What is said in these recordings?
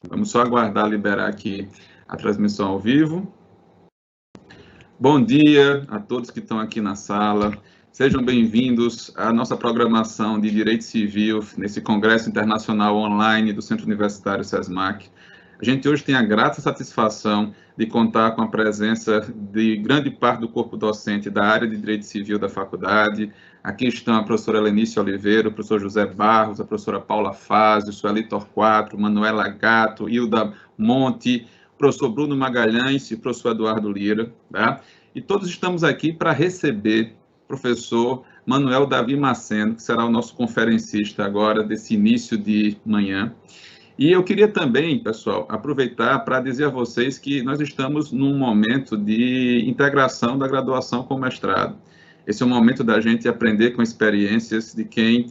Vamos só aguardar liberar aqui a transmissão ao vivo. Bom dia a todos que estão aqui na sala. Sejam bem-vindos à nossa programação de Direito Civil nesse Congresso Internacional Online do Centro Universitário SESMAC. A gente hoje tem a grata satisfação de contar com a presença de grande parte do corpo docente da área de Direito Civil da faculdade. Aqui estão a professora Helenice Oliveira, o professor José Barros, a professora Paula Fazio, Sueli Torquato, Manuela Gato, Hilda Monte, o professor Bruno Magalhães e o professor Eduardo Lira, tá? E todos estamos aqui para receber o professor Manuel Davi Maceno, que será o nosso conferencista agora desse início de manhã. E eu queria também, pessoal, aproveitar para dizer a vocês que nós estamos num momento de integração da graduação com o mestrado. Esse é o momento da gente aprender com experiências de quem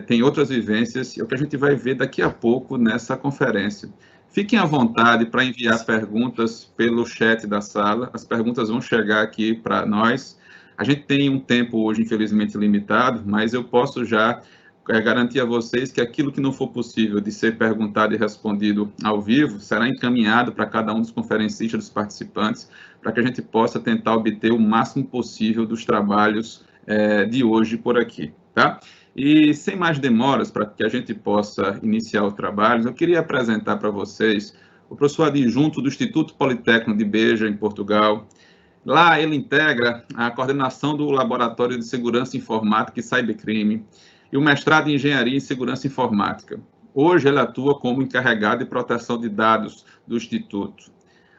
tem outras vivências, é o que a gente vai ver daqui a pouco nessa conferência. Fiquem à vontade para enviar perguntas pelo chat da sala, as perguntas vão chegar aqui para nós. A gente tem um tempo hoje, infelizmente, limitado, mas eu posso já garantir a vocês que aquilo que não for possível de ser perguntado e respondido ao vivo será encaminhado para cada um dos conferencistas, dos participantes, para que a gente possa tentar obter o máximo possível dos trabalhos de hoje por aqui, tá? E sem mais demoras, para que a gente possa iniciar o trabalho, eu queria apresentar para vocês o professor adjunto do Instituto Politécnico de Beja, em Portugal. Lá ele integra a coordenação do Laboratório de Segurança Informática e Cybercrime e o mestrado em Engenharia em Segurança Informática. Hoje ele atua como encarregado de proteção de dados do Instituto.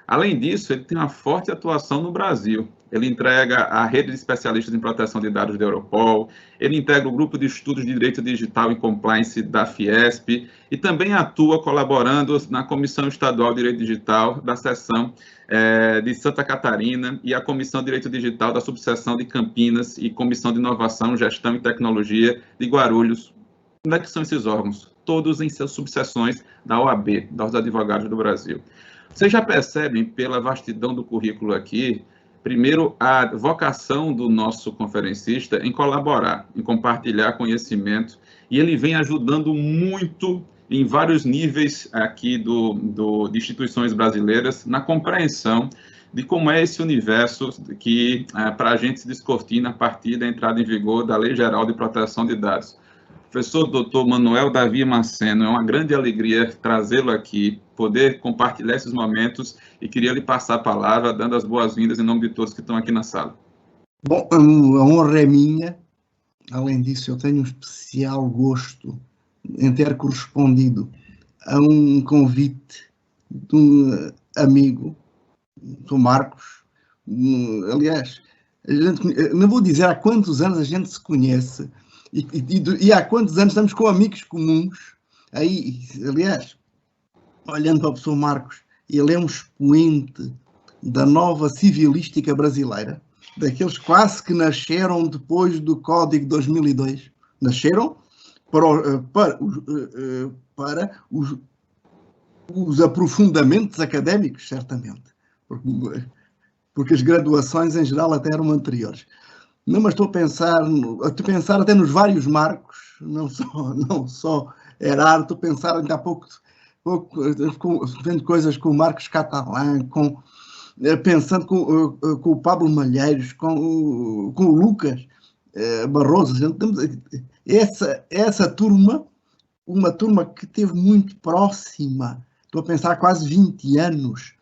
Além disso, ele tem uma forte atuação no Brasil. Ele integra a rede de especialistas em proteção de dados da Europol, ele integra o grupo de estudos de direito digital e compliance da Fiesp e também atua colaborando na Comissão Estadual de Direito Digital da seção de Santa Catarina e a Comissão de Direito Digital da subseção de Campinas e Comissão de Inovação, Gestão e Tecnologia de Guarulhos. Onde é que são esses órgãos? Todos em suas subseções da OAB, da Ordem dos Advogados do Brasil. Vocês já percebem, pela vastidão do currículo aqui, primeiro, a vocação do nosso conferencista em colaborar, em compartilhar conhecimento, e ele vem ajudando muito em vários níveis aqui de instituições brasileiras na compreensão de como é esse universo que, para a gente, se descortina a partir da entrada em vigor da Lei Geral de Proteção de Dados. Professor Dr. Manuel Davi Maceno, é uma grande alegria trazê-lo aqui, poder compartilhar esses momentos e queria lhe passar a palavra, dando as boas-vindas em nome de todos que estão aqui na sala. Bom, a honra é minha. Além disso, eu tenho um especial gosto em ter correspondido a um convite de um amigo, do Marcos. Aliás, não vou dizer há quantos anos a gente se conhece, e há quantos anos estamos com amigos comuns. Aí, aliás, olhando para o professor Marcos, ele é um expoente da nova civilística brasileira, daqueles quase que nasceram depois do Código 2002. Nasceram para os aprofundamentos académicos, certamente, porque as graduações em geral até eram anteriores. Não, mas estou a pensar até nos vários Marcos, não só Herardo, estou a pensar ainda há pouco vendo coisas com o Marcos Catalã, pensando com o Pablo Malheiros, com o Lucas Barroso. Essa turma, uma turma que esteve muito próxima, estou a pensar quase 20 anos,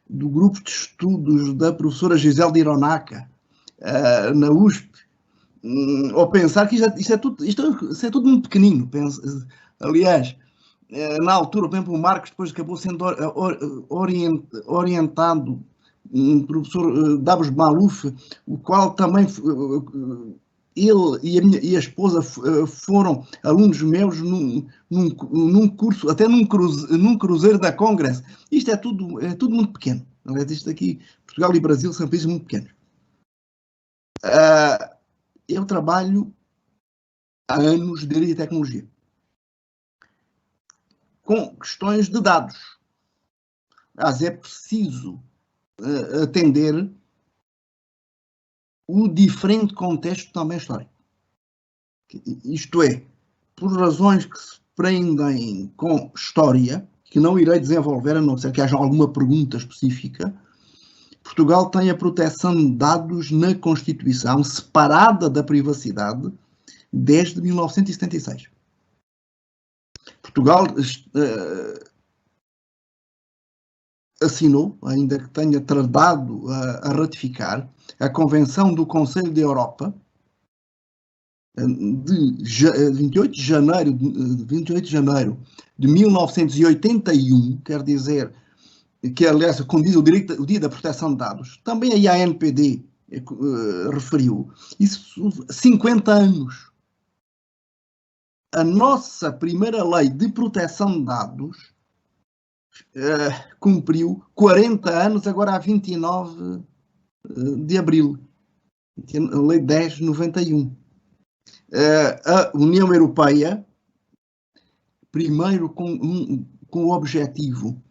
do grupo de estudos da professora Gisele de Ironaca, na USP, ou pensar que isto é tudo muito pequenino. Aliás, na altura, por exemplo, o Marcos depois acabou sendo orientado um professor Davos Maluf, o qual também ele e a esposa foram alunos meus num curso, até num cruzeiro da Congress. Isto é tudo muito pequeno. Isto aqui, Portugal e Brasil são países muito pequenos. Eu trabalho há anos de Direito e Tecnologia com questões de dados. Mas é preciso atender o diferente contexto também histórico. Isto é, por razões que se prendem com história, que não irei desenvolver, a não ser que haja alguma pergunta específica. Portugal tem a proteção de dados na Constituição, separada da privacidade, desde 1976. Portugal assinou, ainda que tenha tardado a ratificar, a Convenção do Conselho da Europa, de 28 de janeiro de 1981, quer dizer que, aliás, condiz o Dia da Proteção de Dados. Também a ANPD referiu. Isso, 50 anos. A nossa primeira lei de proteção de dados cumpriu 40 anos, agora a 29 de abril. A Lei 10/91. A União Europeia, primeiro com o objetivo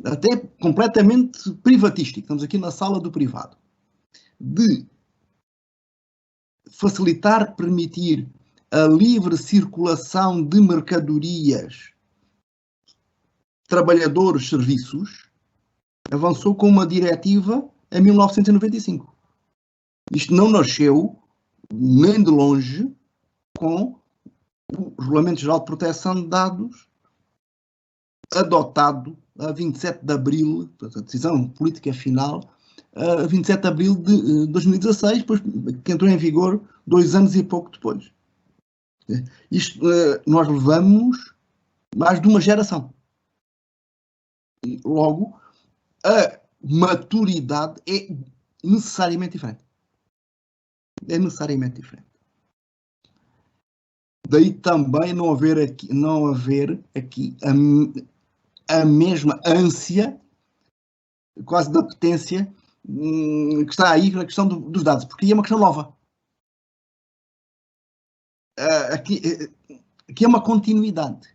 até completamente privatístico, estamos aqui na sala do privado, de facilitar, permitir a livre circulação de mercadorias, trabalhadores, serviços, avançou com uma diretiva em 1995. Isto não nasceu, nem de longe, com o Regulamento Geral de Proteção de Dados, adotado a 27 de abril, a decisão política final, a 27 de abril de 2016, depois, que entrou em vigor 2 anos e pouco depois. Isto nós levamos mais de uma geração. Logo, a maturidade é necessariamente diferente. É necessariamente diferente. Daí também não haver aqui a mesma ânsia, quase da potência, que está aí na questão dos dados, porque é uma questão nova. Aqui é uma continuidade.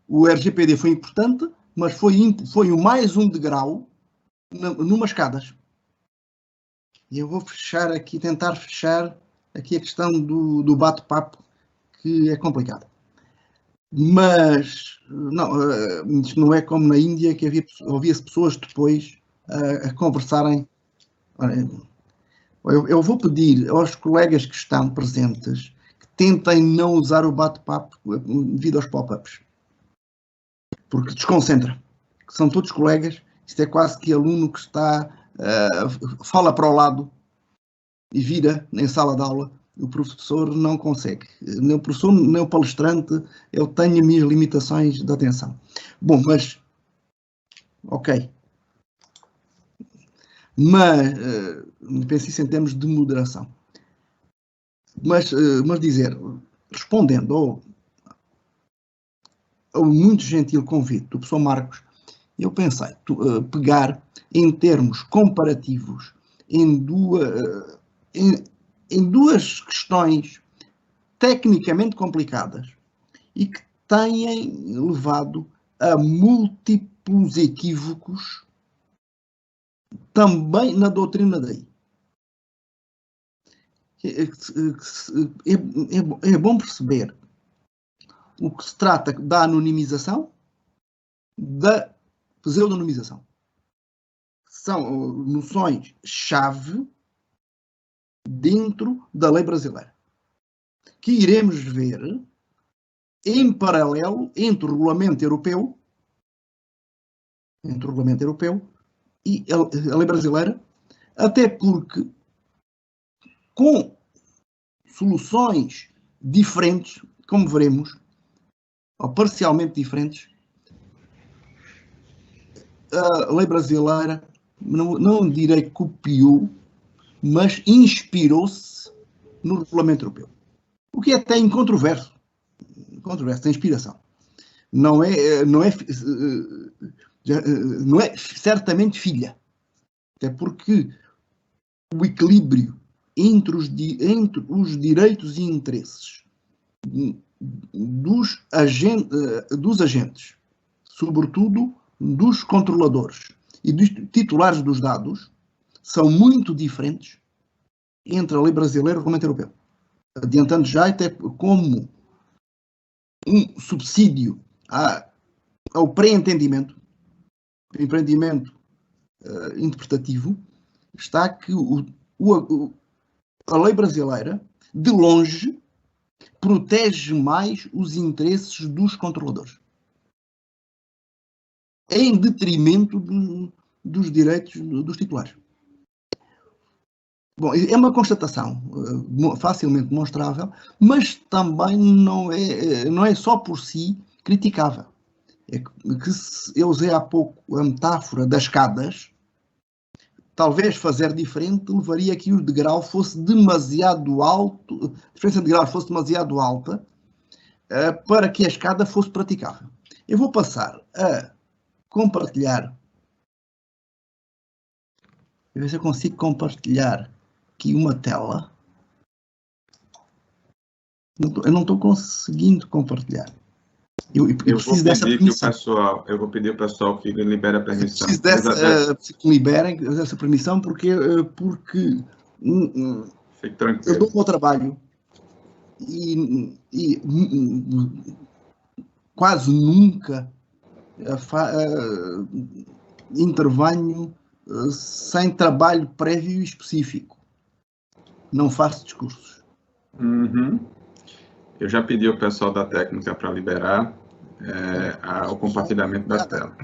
O RGPD foi importante, mas foi mais um degrau numas escadas. E eu vou tentar fechar aqui a questão do bate-papo, que é complicado. Mas isto não é como na Índia, que ouvia-se pessoas depois a conversarem. Eu vou pedir aos colegas que estão presentes que tentem não usar o bate-papo devido aos pop-ups, porque desconcentra. São todos colegas, isto é quase que aluno que fala para o lado e vira em sala de aula. O professor não consegue. Nem o professor, nem o palestrante, eu tenho as minhas limitações de atenção. Bom, mas... Ok. Mas, penso isso em termos de moderação. Mas dizer, respondendo ao muito gentil convite do professor Marcos, eu pensei pegar em termos comparativos em duas questões tecnicamente complicadas e que têm levado a múltiplos equívocos também na doutrina da AI. É bom perceber o que se trata da anonimização, da pseudonimização. São noções-chave dentro da lei brasileira, que iremos ver em paralelo entre o regulamento europeu e a lei brasileira, até porque com soluções diferentes, como veremos, ou parcialmente diferentes, a lei brasileira, não direi que copiou, mas inspirou-se no regulamento europeu. O que é até incontroverso. Controverso, tem inspiração. Não é certamente filha. Até porque o equilíbrio entre os direitos e interesses dos agentes, sobretudo dos controladores e dos titulares dos dados, são muito diferentes entre a lei brasileira e o regulamento europeu. Adiantando já, até como um subsídio ao pré-entendimento, empreendimento interpretativo, está que a lei brasileira, de longe, protege mais os interesses dos controladores, em detrimento dos direitos dos titulares. Bom, é uma constatação facilmente demonstrável, mas também não é só por si criticável. É que eu usei há pouco a metáfora das escadas. Talvez fazer diferente levaria que o degrau fosse demasiado alto, a diferença de degrau fosse demasiado alta para que a escada fosse praticável. Eu vou passar a compartilhar. Ver se eu consigo compartilhar aqui uma tela. Eu não estou conseguindo compartilhar. Eu preciso dessa permissão. Eu vou pedir ao pessoal que libere a permissão. Eu preciso que liberem essa permissão porque fique tranquilo. Eu dou o meu trabalho e quase nunca intervenho sem trabalho prévio e específico. Não faço discursos. Uhum. Eu já pedi ao pessoal da técnica para liberar o compartilhamento da tela.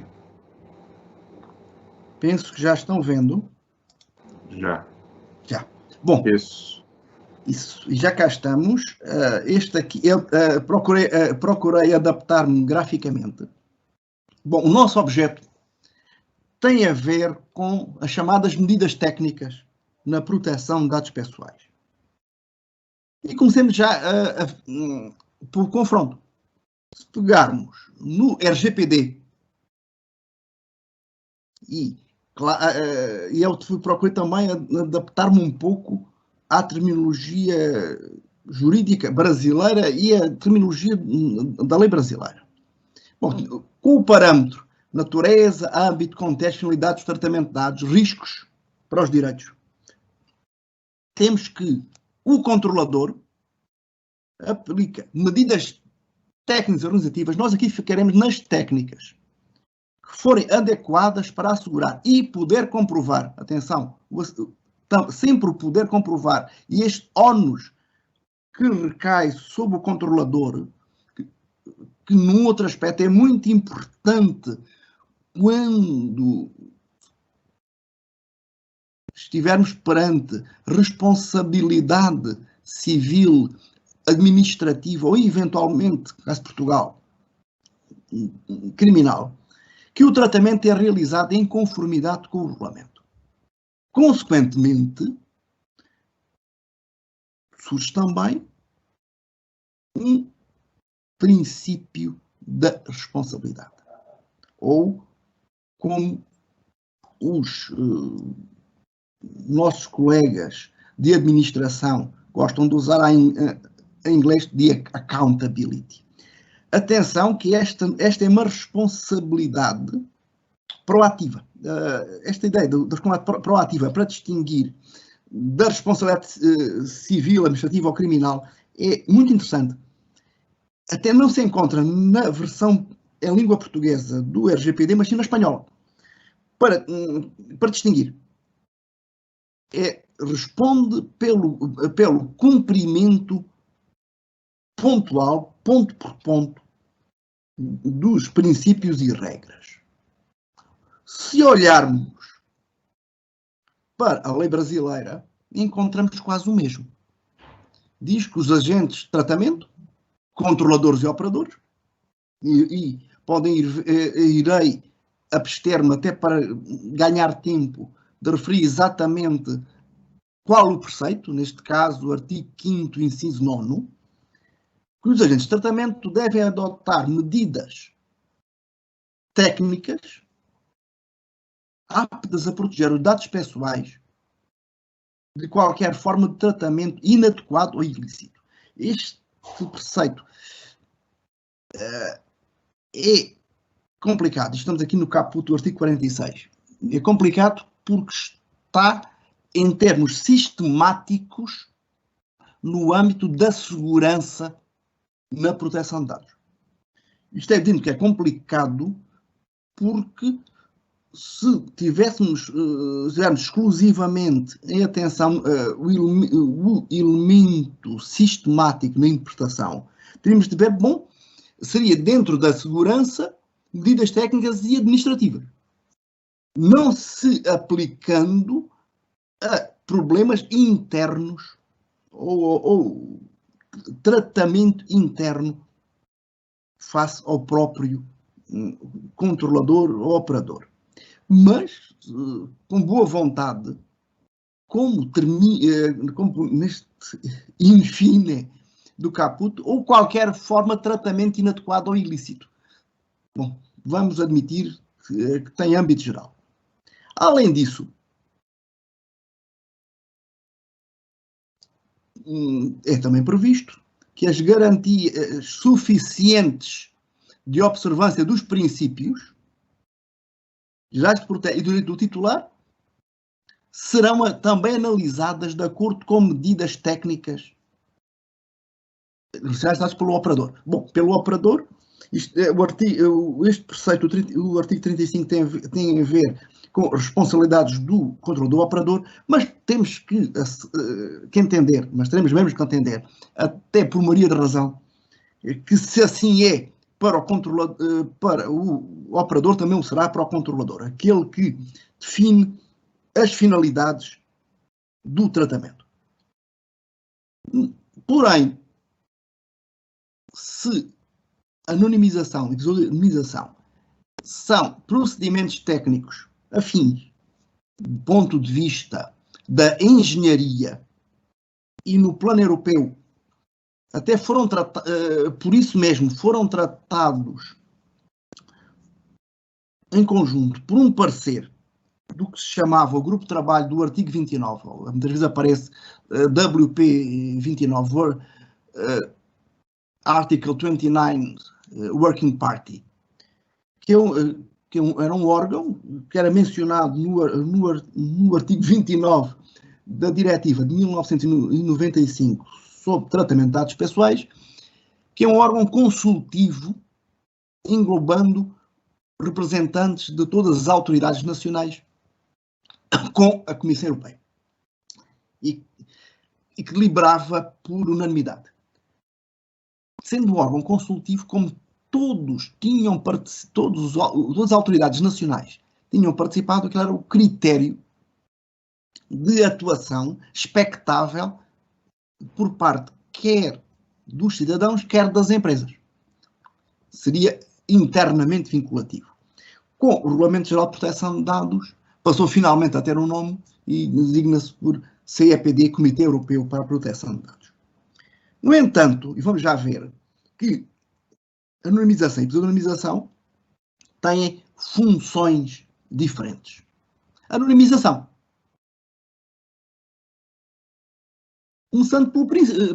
Penso que já estão vendo. Já. Bom. Isso. E já cá estamos. Este aqui, eu procurei adaptar-me graficamente. Bom, o nosso objeto tem a ver com as chamadas medidas técnicas na proteção de dados pessoais. E comecemos já por confronto. Se pegarmos no RGPD, e eu procurei também adaptar-me um pouco à terminologia jurídica brasileira e à terminologia da lei brasileira. Bom, com o parâmetro natureza, âmbito, contexto, finalidades, tratamento de dados, riscos para os direitos, temos que o controlador aplica medidas técnicas organizativas. Nós aqui ficaremos nas técnicas que forem adequadas para assegurar e poder comprovar, atenção, sempre poder comprovar, e este ónus que recai sobre o controlador, que num outro aspecto é muito importante quando estivermos perante responsabilidade civil, administrativa ou eventualmente, no caso de Portugal, criminal, que o tratamento é realizado em conformidade com o regulamento. Consequentemente, surge também um princípio da responsabilidade. Ou, como os nossos colegas de administração gostam de usar em inglês, de accountability. Atenção que esta é uma responsabilidade proativa. Esta ideia da responsabilidade proativa para distinguir da responsabilidade civil, administrativa ou criminal é muito interessante. Até não se encontra na versão em língua portuguesa do RGPD, mas sim na espanhola. Para distinguir. Responde pelo cumprimento pontual, ponto por ponto, dos princípios e regras. Se olharmos para a lei brasileira, encontramos quase o mesmo. Diz que os agentes de tratamento, controladores e operadores, e irei abster-me até para ganhar tempo de referir exatamente qual o preceito, neste caso o artigo 5º, inciso 9º, que os agentes de tratamento devem adotar medidas técnicas aptas a proteger os dados pessoais de qualquer forma de tratamento inadequado ou ilícito. Este preceito é complicado. Estamos aqui no caput do artigo 46. É complicado porque está em termos sistemáticos no âmbito da segurança na proteção de dados. Isto é evidente que é complicado porque se tivéssemos exclusivamente em atenção o elemento sistemático na interpretação, teríamos de ver, bom, seria dentro da segurança, medidas técnicas e administrativas, não se aplicando a problemas internos ou tratamento interno face ao próprio controlador ou operador. Mas, com boa vontade, como neste infine do caput, ou qualquer forma de tratamento inadequado ou ilícito. Bom, vamos admitir que tem âmbito geral. Além disso, é também previsto que as garantias suficientes de observância dos princípios gerais de proteção e do direito do titular serão também analisadas de acordo com medidas técnicas realizadas pelo operador. Bom, pelo operador, este preceito, o artigo 35 tem a ver com responsabilidades do controlador do operador, mas temos que entender, mas teremos mesmo que entender, até por maioria de razão, que se assim é para o operador, também o será para o controlador, aquele que define as finalidades do tratamento. Porém, se anonimização e desanonimização são procedimentos técnicos afins do ponto de vista da engenharia e no plano europeu, até foram por isso mesmo foram tratados em conjunto por um parecer do que se chamava o grupo de trabalho do artigo 29, muitas vezes aparece WP 29, Article 29 Working Party, era um órgão que era mencionado no artigo 29 da Diretiva de 1995 sobre tratamento de dados pessoais, que é um órgão consultivo englobando representantes de todas as autoridades nacionais com a Comissão Europeia e que deliberava por unanimidade. Sendo um órgão consultivo, como todas as autoridades nacionais tinham participado, que era o critério de atuação expectável por parte quer dos cidadãos, quer das empresas. Seria internamente vinculativo. Com o Regulamento Geral de Proteção de Dados, passou finalmente a ter um nome e designa-se por CEPD, Comitê Europeu para a Proteção de Dados. No entanto, e vamos já ver que anonimização e pseudonimização têm funções diferentes. Anonimização. Começando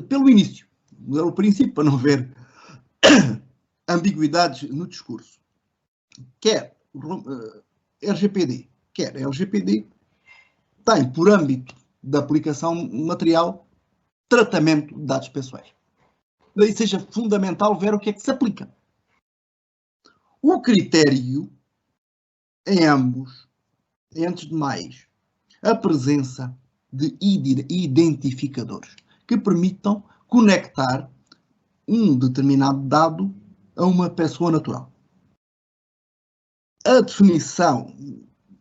pelo início, o princípio, para não haver ambiguidades no discurso. Quer RGPD, quer LGPD, tem por âmbito de aplicação material tratamento de dados pessoais. Daí seja fundamental ver o que é que se aplica. O critério em ambos é, antes de mais, a presença de identificadores que permitam conectar um determinado dado a uma pessoa natural. A definição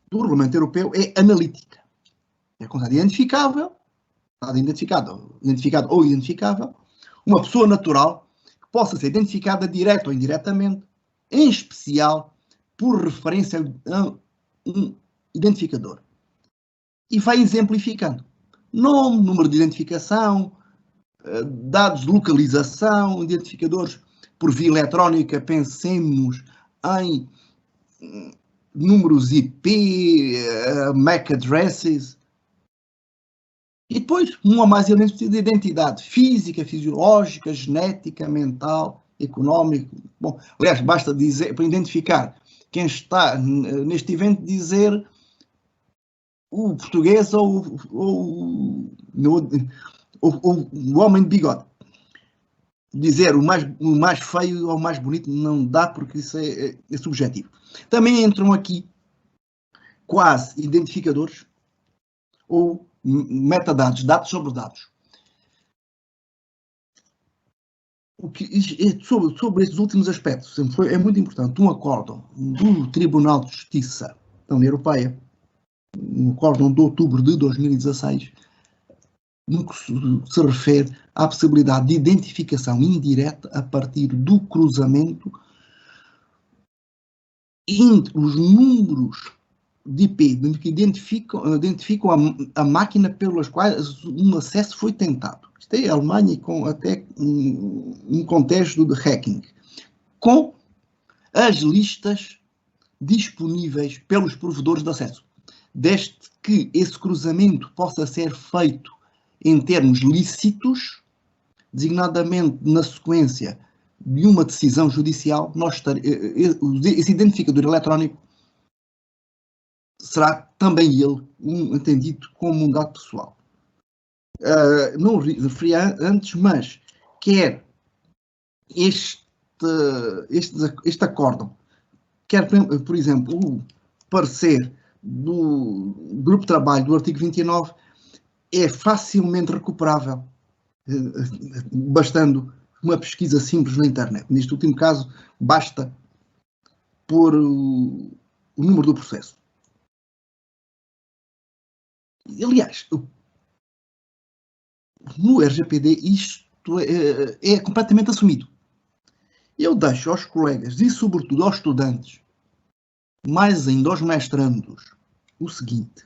do Regulamento Europeu é analítica. É com dado identificado ou identificável, uma pessoa natural que possa ser identificada direta ou indiretamente, em especial por referência a um identificador. E vai exemplificando. Nome, número de identificação, dados de localização, identificadores por via eletrónica, pensemos em números IP, MAC addresses. E depois, um ou mais elementos de identidade física, fisiológica, genética, mental, económica. Bom, aliás, basta dizer, para identificar quem está neste evento, dizer o português ou o homem de bigode. Dizer o mais feio ou o mais bonito não dá, porque isso é subjetivo. Também entram aqui quase identificadores ou metadados, dados sobre dados. Sobre estes últimos aspectos, é muito importante um acórdão do Tribunal de Justiça da União Europeia, um acórdão de outubro de 2016, no que se refere à possibilidade de identificação indireta a partir do cruzamento entre os números de IP que identificam a máquina pelas quais um acesso foi tentado. Isto é a Alemanha com até um contexto de hacking, com as listas disponíveis pelos provedores de acesso, desde que esse cruzamento possa ser feito em termos lícitos, designadamente na sequência de uma decisão judicial, esse identificador eletrónico será também ele entendido como um dado pessoal. Não referi antes, mas quer este acórdão, quer, por exemplo, o parecer do grupo de trabalho do artigo 29, é facilmente recuperável, bastando uma pesquisa simples na internet. Neste último caso, basta pôr o número do processo. Aliás, no RGPD isto é completamente assumido. Eu deixo aos colegas e, sobretudo, aos estudantes, mais ainda aos mestrandos, o seguinte: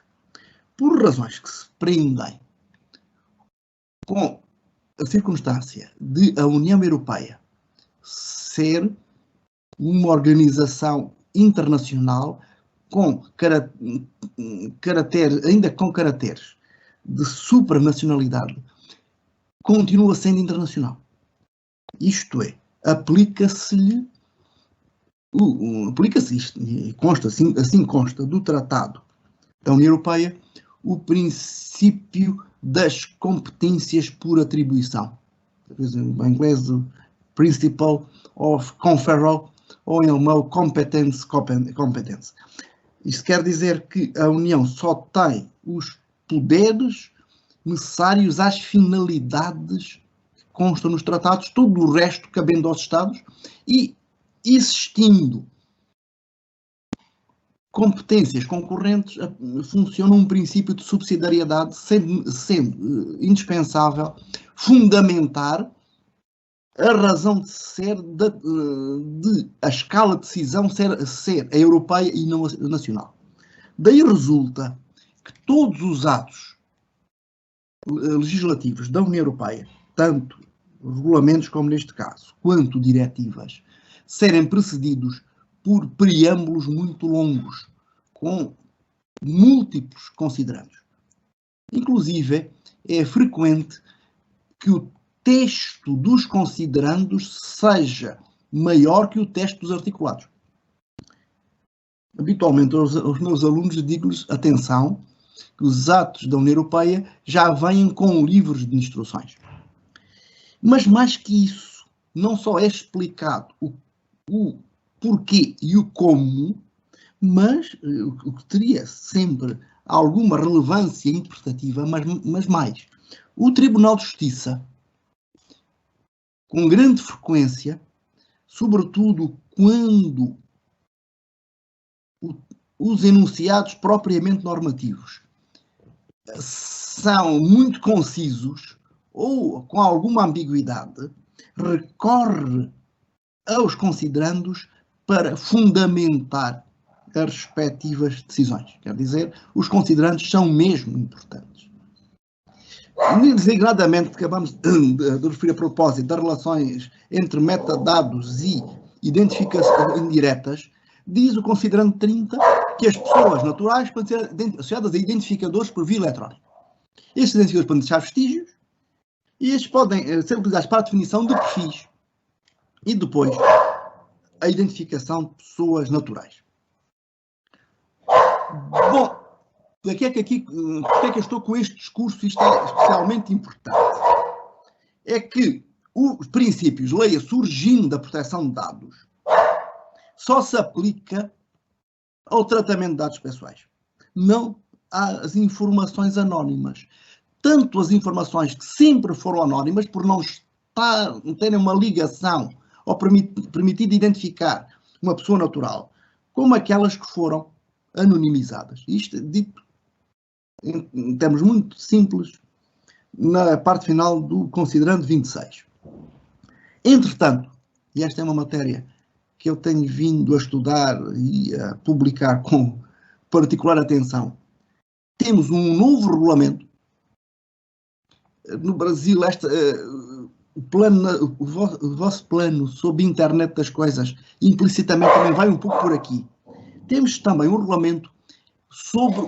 por razões que se prendem com a circunstância de a União Europeia ser uma organização internacional com ainda com caracteres de supranacionalidade, continua sendo internacional. Isto é, aplica-se isto, e consta, assim consta do Tratado da União Europeia, o princípio das competências por atribuição. Em inglês, o Principle of Conferral, ou em alemão, Competence. Isto quer dizer que a União só tem os poderes necessários às finalidades que constam nos tratados, todo o resto cabendo aos Estados, e existindo competências concorrentes, funciona um princípio de subsidiariedade, sendo indispensável fundamentar a razão de ser de a escala de decisão ser a europeia e não a nacional. Daí resulta que todos os atos legislativos da União Europeia, tanto regulamentos como neste caso, quanto diretivas, serem precedidos por preâmbulos muito longos, com múltiplos considerandos. Inclusive, é frequente que o texto dos considerandos seja maior que o texto dos articulados. Habitualmente, aos meus alunos digo-lhes, atenção, que os atos da União Europeia já vêm com livros de instruções. Mas mais que isso, não só é explicado o porquê e o como, mas o que teria sempre alguma relevância interpretativa, mas mais. O Tribunal de Justiça, com grande frequência, sobretudo quando os enunciados propriamente normativos são muito concisos ou com alguma ambiguidade, recorre aos considerandos para fundamentar as respectivas decisões. Quer dizer, os considerandos são mesmo importantes. Desigradamente, acabamos de referir a propósito das relações entre metadados e identificações indiretas, diz o considerando 30 que as pessoas naturais podem ser associadas a identificadores por via eletrónica. Estes identificadores podem deixar vestígios e estes podem ser utilizados para a definição de perfis e depois a identificação de pessoas naturais. Bom, porque é que eu estou com este discurso? Isto é especialmente importante. É que os princípios, leia, surgindo da proteção de dados, só se aplica ao tratamento de dados pessoais. não as informações anónimas. Tanto as informações que sempre foram anónimas, por não terem uma ligação ou permitir identificar uma pessoa natural, como aquelas que foram anonimizadas. Isto dito em termos muito simples, na parte final do considerando 26. Entretanto, e esta é uma matéria que eu tenho vindo a estudar e a publicar com particular atenção, temos um novo regulamento. No Brasil, o vosso plano sobre a internet das coisas, implicitamente também vai um pouco por aqui. Temos também um regulamento sobre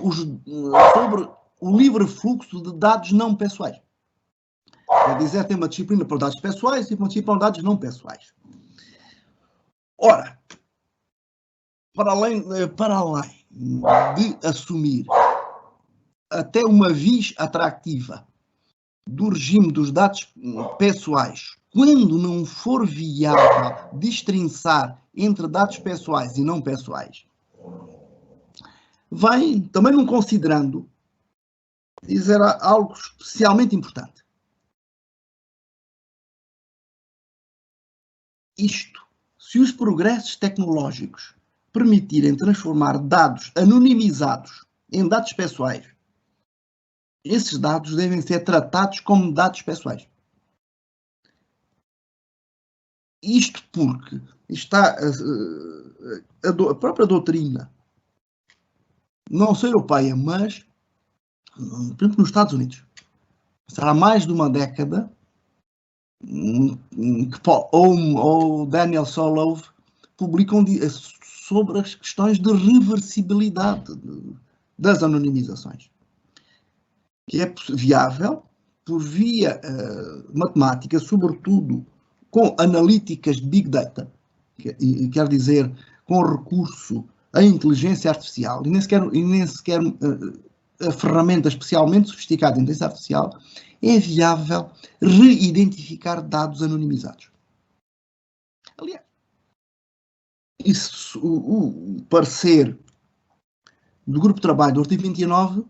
o livre fluxo de dados não pessoais. Quer dizer, tem uma disciplina para dados pessoais e uma disciplina para dados não pessoais. Ora, para além de assumir até uma vis atrativa do regime dos dados pessoais, quando não for viável destrinçar entre dados pessoais e não pessoais, vai também não considerando dizer algo especialmente importante. Isto, se os progressos tecnológicos permitirem transformar dados anonimizados em dados pessoais, esses dados devem ser tratados como dados pessoais. Isto porque está a própria doutrina, não só europeia, mas, por exemplo, nos Estados Unidos, há mais de uma década, que Paul Ohm ou Daniel Solove publicam sobre as questões de reversibilidade das anonimizações, que é viável por via matemática, sobretudo com analíticas de Big Data, quer dizer, com recurso à inteligência artificial, e nem sequer a ferramenta especialmente sofisticada de inteligência artificial, é viável reidentificar dados anonimizados. Aliás, isso, o parecer do Grupo de Trabalho do artigo 29,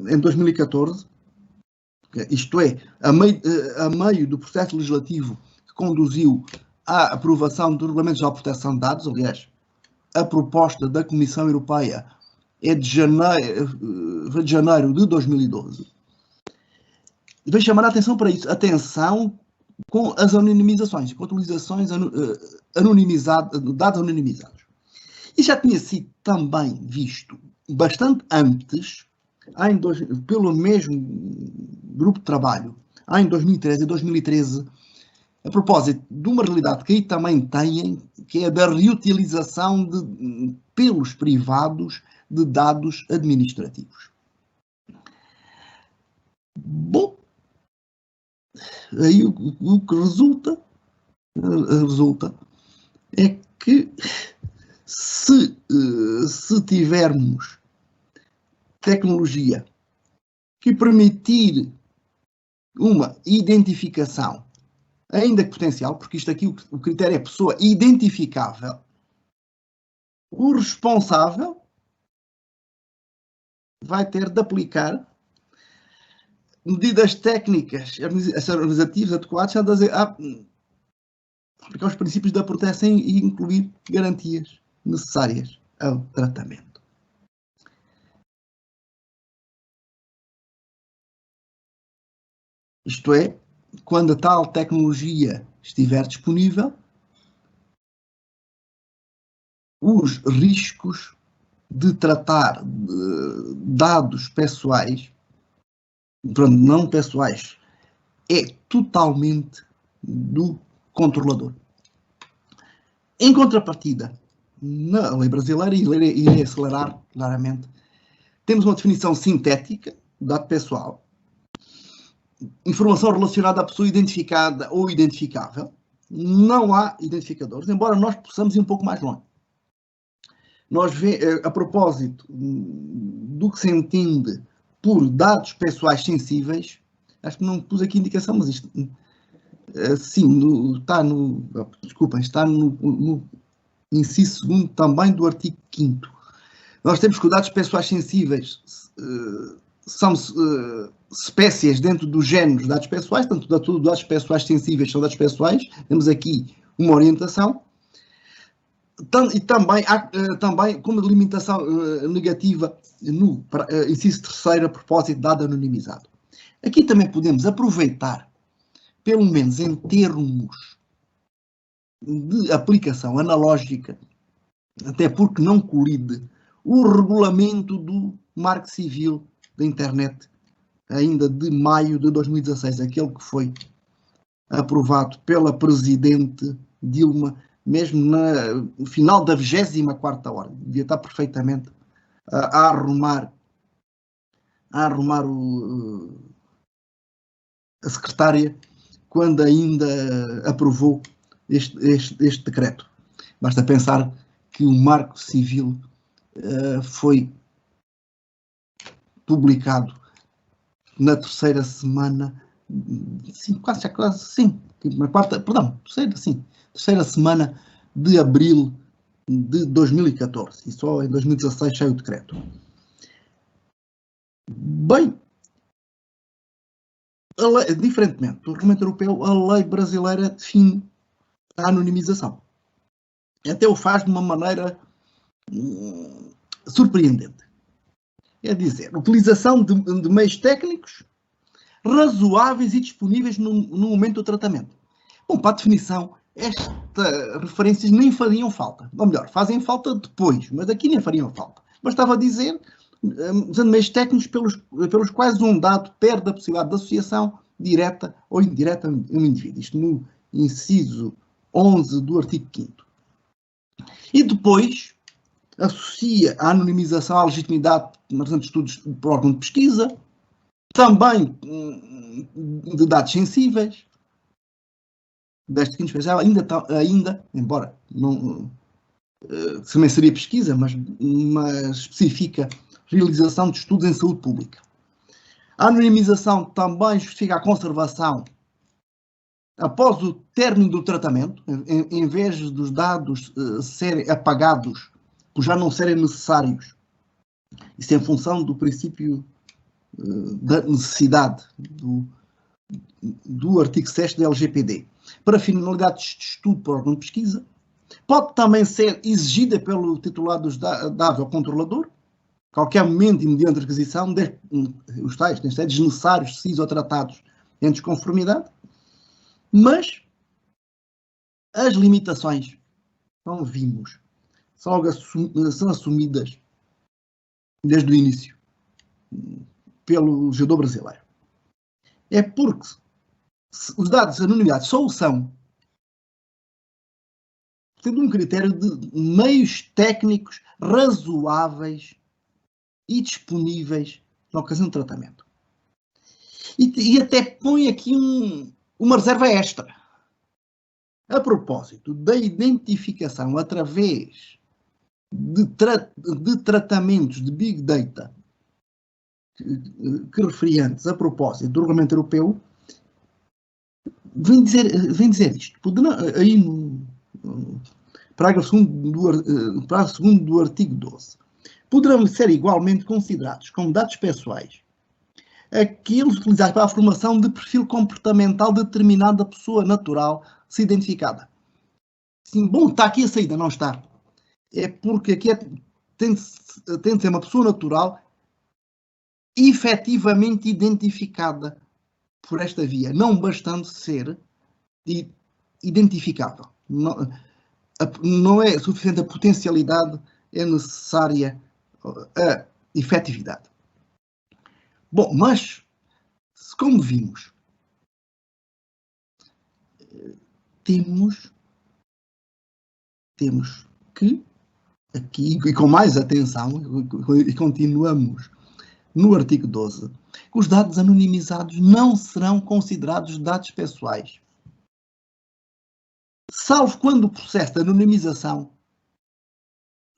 em 2014, isto é, a meio do processo legislativo que conduziu à aprovação do Regulamento Geral de Proteção de Dados, aliás, a proposta da Comissão Europeia é de janeiro de 2012, vem chamar a atenção para isso. Atenção com as anonimizações, com utilizações dados anonimizados. E já tinha sido também visto bastante antes, pelo mesmo grupo de trabalho, em 2013 e 2013, a propósito de uma realidade que aí também têm, que é da reutilização pelos privados de dados administrativos. Bom, aí o que resulta é que se tivermos tecnologia que permitir uma identificação, ainda que potencial, porque isto aqui o critério é pessoa identificável, o responsável vai ter de aplicar medidas técnicas organizativas adequadas a aplicar os princípios da proteção e incluir garantias necessárias ao tratamento. Isto é, quando a tal tecnologia estiver disponível, os riscos de tratar dados pessoais, não pessoais, é totalmente do controlador. Em contrapartida, na lei brasileira, e irei acelerar claramente, temos uma definição sintética de dado pessoal, informação relacionada à pessoa identificada ou identificável. Não há identificadores, embora nós possamos ir um pouco mais longe. Nós a propósito do que se entende por dados pessoais sensíveis, acho que não pus aqui indicação, mas isto sim, está no inciso 2º também do artigo 5º. Nós temos que os dados pessoais sensíveis são espécies dentro dos géneros dados pessoais, tanto dados pessoais sensíveis são dados pessoais. Temos aqui uma orientação. E também há como delimitação negativa no inciso terceiro a propósito de dado anonimizado. Aqui também podemos aproveitar, pelo menos em termos de aplicação analógica, até porque não colide, o regulamento do Marco Civil da Internet, ainda de maio de 2016, aquele que foi aprovado pela Presidente Dilma, mesmo no final da 24ª hora. Devia estar perfeitamente a arrumar a secretária quando ainda aprovou este decreto. Basta pensar que o Marco Civil foi publicado na terceira semana, terceira semana de abril de 2014, e só em 2016 saiu o decreto. Bem, diferentemente do regulamento europeu, a lei brasileira define a anonimização. Até o faz de uma maneira surpreendente. É dizer, utilização de meios técnicos razoáveis e disponíveis no momento do tratamento. Bom, para a definição, estas referências nem fariam falta. Ou melhor, fazem falta depois, mas aqui nem fariam falta. Bastava dizer, usando meios técnicos pelos quais um dado perde a possibilidade de associação direta ou indireta a um indivíduo. Isto no inciso 11 do artigo 5º. E depois associa a anonimização à legitimidade de estudos por órgão de pesquisa, também de dados sensíveis. Deste quinto especial, ainda, embora não também seria pesquisa, mas especifica realização de estudos em saúde pública. A anonimização também justifica a conservação após o término do tratamento, em vez dos dados serem apagados por já não serem necessários. Isso é em função do princípio da necessidade do artigo 6º da LGPD. Para finalidades de estudo por órgão de pesquisa, pode também ser exigida pelo titular dos dados ao controlador, qualquer momento e mediante requisição, os tais têm de ser desnecessários, precisos ou tratados em desconformidade, mas as limitações, como vimos, são assumidas desde o início pelo legislador brasileiro. É porque os dados anonimizados só o são tendo um critério de meios técnicos razoáveis e disponíveis na ocasião do tratamento. E até põe aqui uma reserva extra. A propósito da identificação através de tratamentos de Big Data que referi antes, a propósito do regulamento europeu, vem dizer isto. Aí no parágrafo 2º do artigo 12. Poderão ser igualmente considerados como dados pessoais aqueles utilizados para a formação de perfil comportamental determinado da pessoa natural se identificada. Sim, bom, está aqui a saída, não está. É porque aqui tem de ser uma pessoa natural efetivamente identificada por esta via, não bastando ser identificável. Não é suficiente a potencialidade, é necessária a efetividade. Bom, mas, como vimos, temos que, aqui, e com mais atenção, e continuamos no artigo 12, que os dados anonimizados não serão considerados dados pessoais, salvo quando o processo de anonimização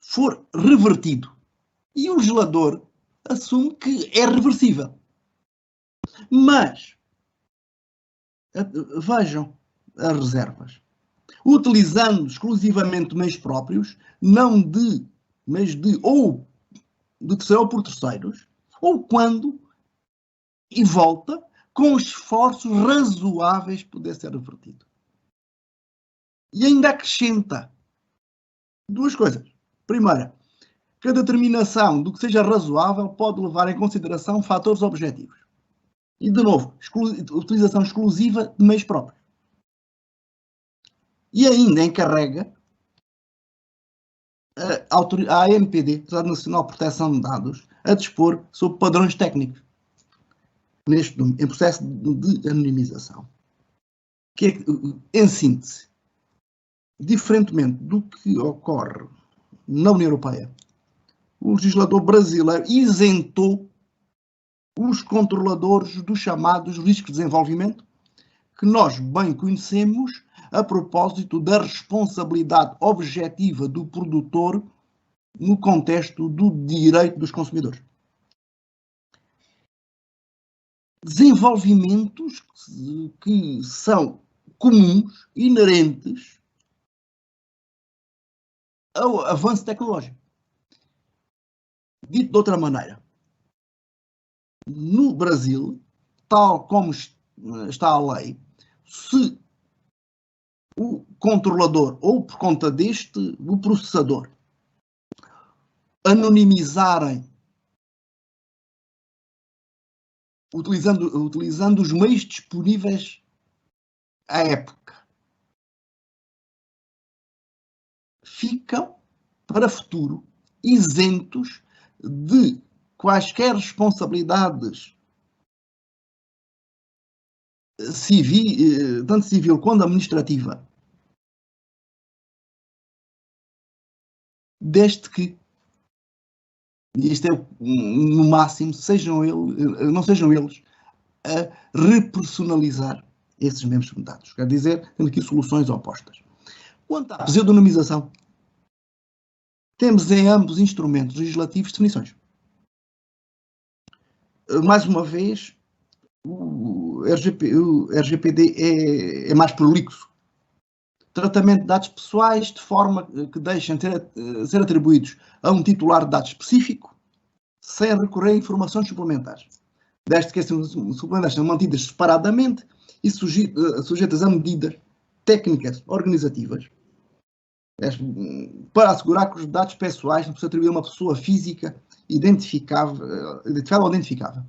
for revertido e o legislador assume que é reversível. Mas, vejam as reservas. Utilizando exclusivamente meios próprios, não de, mas de ou de terceiro ou por terceiros, ou quando e volta com esforços razoáveis poder ser revertido. E ainda acrescenta duas coisas. Primeira, que a determinação do que seja razoável pode levar em consideração fatores objetivos. E, de novo, utilização exclusiva de meios próprios. E ainda encarrega a ANPD, Autoridade Nacional de Proteção de Dados, a dispor sobre padrões técnicos em processo de anonimização. Que é, em síntese, diferentemente do que ocorre na União Europeia, o legislador brasileiro isentou os controladores dos chamados riscos de desenvolvimento, que nós bem conhecemos a propósito da responsabilidade objetiva do produtor no contexto do direito dos consumidores. Desenvolvimentos que são comuns, inerentes ao avanço tecnológico. Dito de outra maneira, no Brasil, tal como está a lei, se o controlador ou por conta deste, o processador, anonimizarem utilizando os meios disponíveis à época, ficam para futuro isentos de quaisquer responsabilidades civil, tanto civil quanto administrativa, desde que, isto é no máximo, não sejam eles a repersonalizar esses mesmos dados. Quer dizer, temos aqui soluções opostas. Quanto à pseudonimização, temos em ambos instrumentos legislativos definições. Mais uma vez, o RGPD é mais prolixo. Tratamento de dados pessoais de forma que deixem ser atribuídos a um titular de dados específico sem recorrer a informações suplementares. Desde que essas suplementares são mantidas separadamente e sujeitas a medidas técnicas organizativas para assegurar que os dados pessoais não se atribuem a uma pessoa física identificável ou identificável.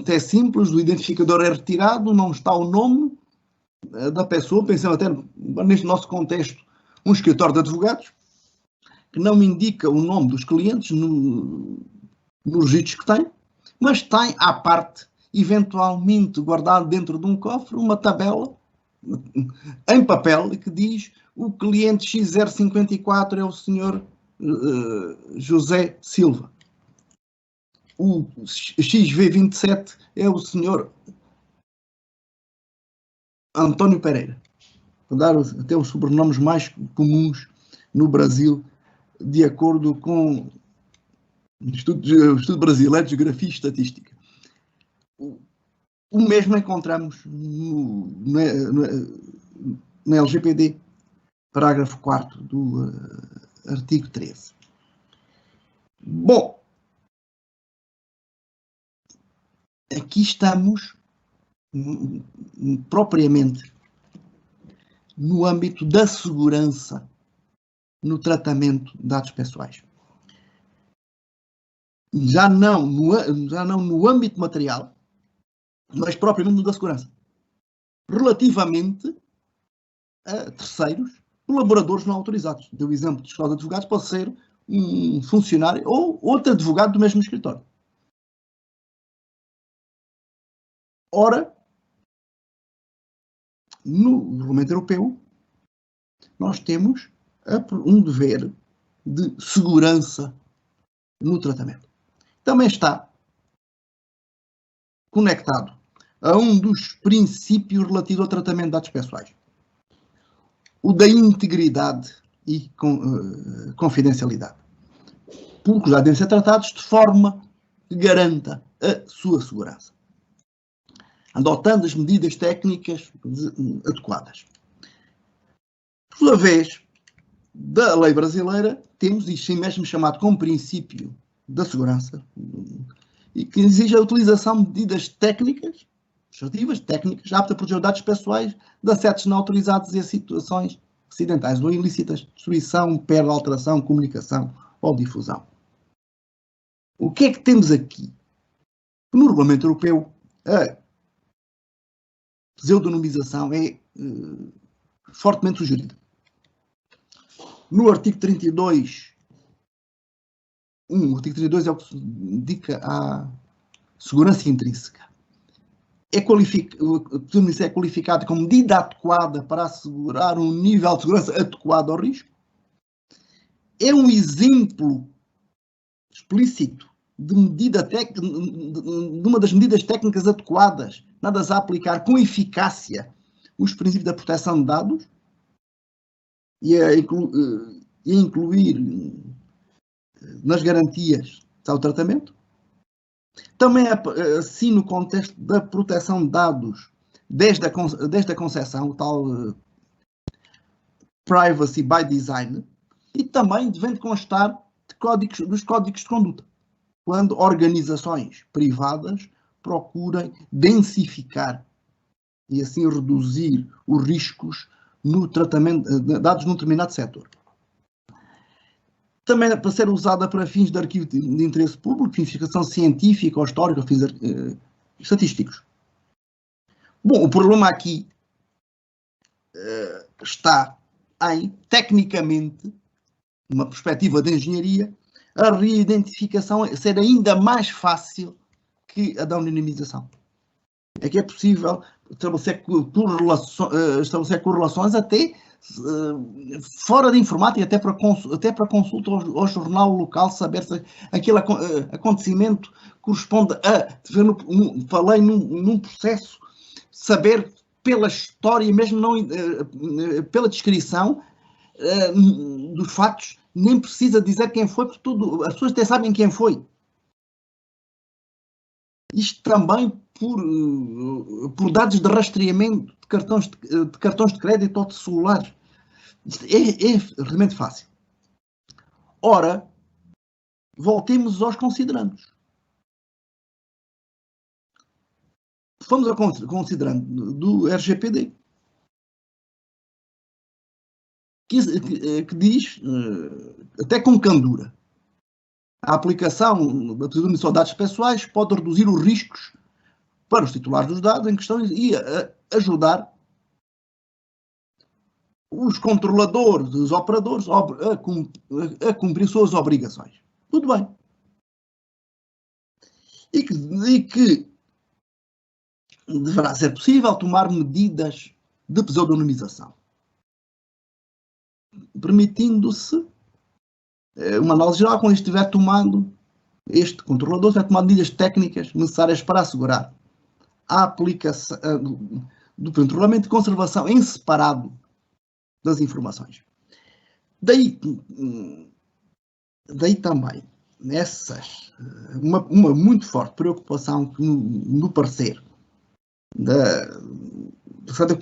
É simples, o identificador é retirado, não está o nome da pessoa, pensando até neste nosso contexto, um escritório de advogados, que não me indica o nome dos clientes nos registros que tem, mas tem à parte, eventualmente guardado dentro de um cofre, uma tabela em papel que diz o cliente X054 é o senhor José Silva. O XV27 é o senhor António Pereira. Para dar até os sobrenomes mais comuns no Brasil, de acordo com o Instituto Brasileiro de Geografia e Estatística. O mesmo encontramos no LGPD, parágrafo 4º do artigo 13. Bom, aqui estamos propriamente no âmbito da segurança no tratamento de dados pessoais. Já não no âmbito material, mas propriamente no da segurança. Relativamente a terceiros, colaboradores não autorizados. Deu o exemplo dos escolas de advogados, pode ser um funcionário ou outro advogado do mesmo escritório. Ora, no Regulamento Europeu, nós temos um dever de segurança no tratamento. Também está conectado a um dos princípios relativos ao tratamento de dados pessoais. O da integridade e confidencialidade. Porque já devem ser tratados de forma que garanta a sua segurança, adotando as medidas técnicas adequadas. Por sua vez, da lei brasileira, temos isto mesmo chamado como princípio da segurança, e que exige a utilização de medidas técnicas, técnicas, aptas a proteger os dados pessoais de acessos não autorizados e a situações acidentais ou ilícitas, destruição, perda, alteração, comunicação ou difusão. O que é que temos aqui? No Regulamento Europeu, a pseudonimização é fortemente sugerida. No artigo 32, o artigo 32 é o que se dedica à segurança intrínseca. É qualificado como medida adequada para assegurar um nível de segurança adequado ao risco. É um exemplo explícito de uma das medidas técnicas adequadas, dadas a aplicar com eficácia os princípios da proteção de dados e a incluir nas garantias ao tratamento. Também, assim, no contexto da proteção de dados, desde a concepção, o tal privacy by design, e também devendo constar dos códigos de conduta, quando organizações privadas procurem densificar e assim reduzir os riscos no tratamento de dados num determinado setor. Também para ser usada para fins de arquivo de interesse público, fins de investigação científica ou histórica, fins estatísticos. Bom, o problema aqui está em, tecnicamente, numa perspectiva de engenharia, a reidentificação ser ainda mais fácil que a da anonimização. É que é possível estabelecer correlações até fora de informática, até para consulta ao jornal local, saber se aquele acontecimento corresponde a, falei num processo, saber pela história, mesmo não pela descrição dos fatos, nem precisa dizer quem foi, porque as pessoas até sabem quem foi. Isto também por dados de rastreamento de cartões de crédito ou de celulares. Isto é realmente fácil. Ora, voltemos aos considerandos. Vamos ao considerando do RGPD, que diz, até com candura, a aplicação da utilização de dados pessoais pode reduzir os riscos para os titulares dos dados em questão e ajudar os controladores, os operadores, a cumprir suas obrigações. Tudo bem. E que deverá ser possível tomar medidas de pseudonimização, permitindo-se uma análise geral quando estiver tomando, este controlador estiver tomando medidas técnicas necessárias para assegurar a aplicação do controlamento de conservação em separado das informações. Daí também, uma muito forte preocupação no parecer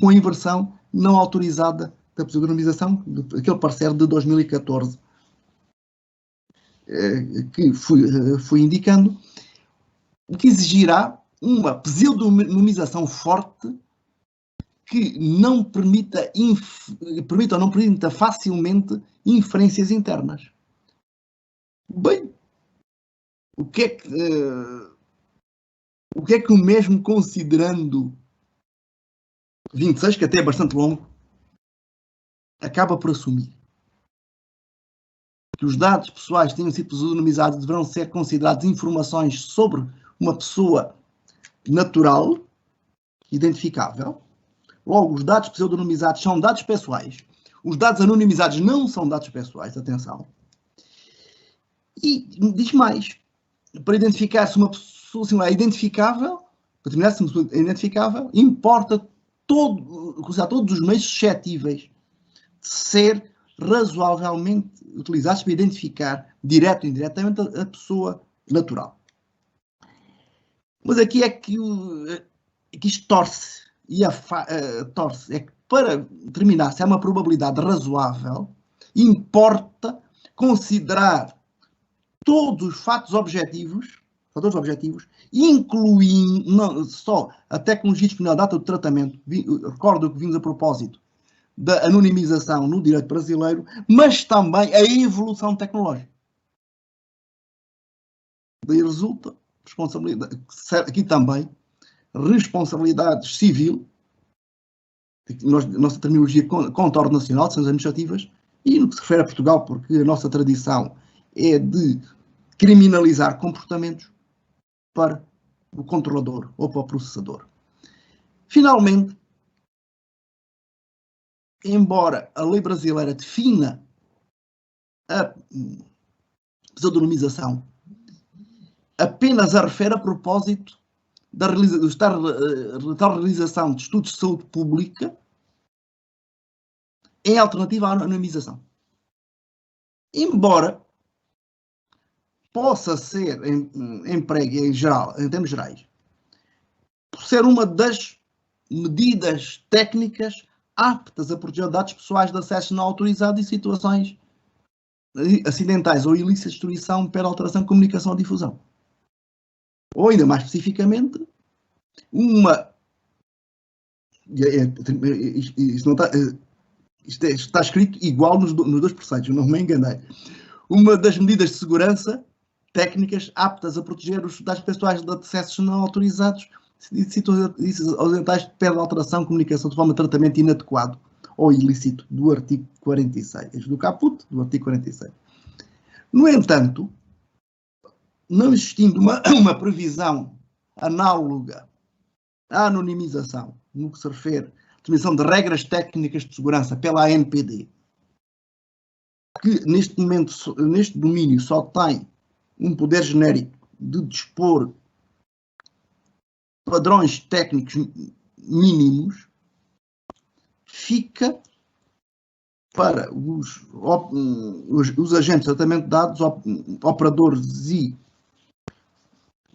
com a inversão não autorizada da pseudonimização, aquele parecer de 2014, que fui indicando, o que exigirá uma pseudonimização forte que não permita ou não permita facilmente inferências internas. Bem, o que é que o mesmo considerando 26, que até é bastante longo, acaba por assumir? Que os dados pessoais que tenham sido pseudonimizados deverão ser considerados informações sobre uma pessoa natural, identificável. Logo, os dados pseudonimizados são dados pessoais. Os dados anonimizados não são dados pessoais, atenção. E diz mais, para identificar se uma pessoa é identificável, para determinar se uma pessoa é identificável, importa usar todos os meios suscetíveis de ser razoavelmente utilizados para identificar, direto ou indiretamente, a pessoa natural. Mas aqui é que isto torce. E torce é que para determinar se há uma probabilidade razoável, importa considerar todos os fatores objetivos, incluindo não só a tecnologia disponível à data do tratamento, recordo que vimos a propósito da anonimização no direito brasileiro, mas também a evolução tecnológica. Daí resulta responsabilidade, aqui também, responsabilidade civil, nossa terminologia contorno nacional de ações administrativas, e no que se refere a Portugal, porque a nossa tradição é de criminalizar comportamentos para o controlador ou para o processador. Finalmente, embora a lei brasileira defina a pseudonimização, apenas a refere a propósito da realização de estudos de saúde pública em alternativa à anonimização. Embora possa ser empregue em geral, em termos gerais, por ser uma das medidas técnicas aptas a proteger dados pessoais de acesso não autorizado em situações acidentais ou ilícitas de destruição, pela alteração, comunicação ou difusão. Ou ainda mais especificamente, isto está escrito igual nos dois preceitos, não me enganei. Uma das medidas de segurança técnicas aptas a proteger os dados pessoais de acessos não autorizados de situações acidentais pela alteração, comunicação de forma de tratamento inadequado ou ilícito do artigo 46, do caput do artigo 46. No entanto, não existindo uma previsão análoga à anonimização, no que se refere à definição de regras técnicas de segurança pela ANPD, que neste momento, neste domínio, só tem um poder genérico de dispor padrões técnicos mínimos, fica para os agentes de tratamento de dados, operadores e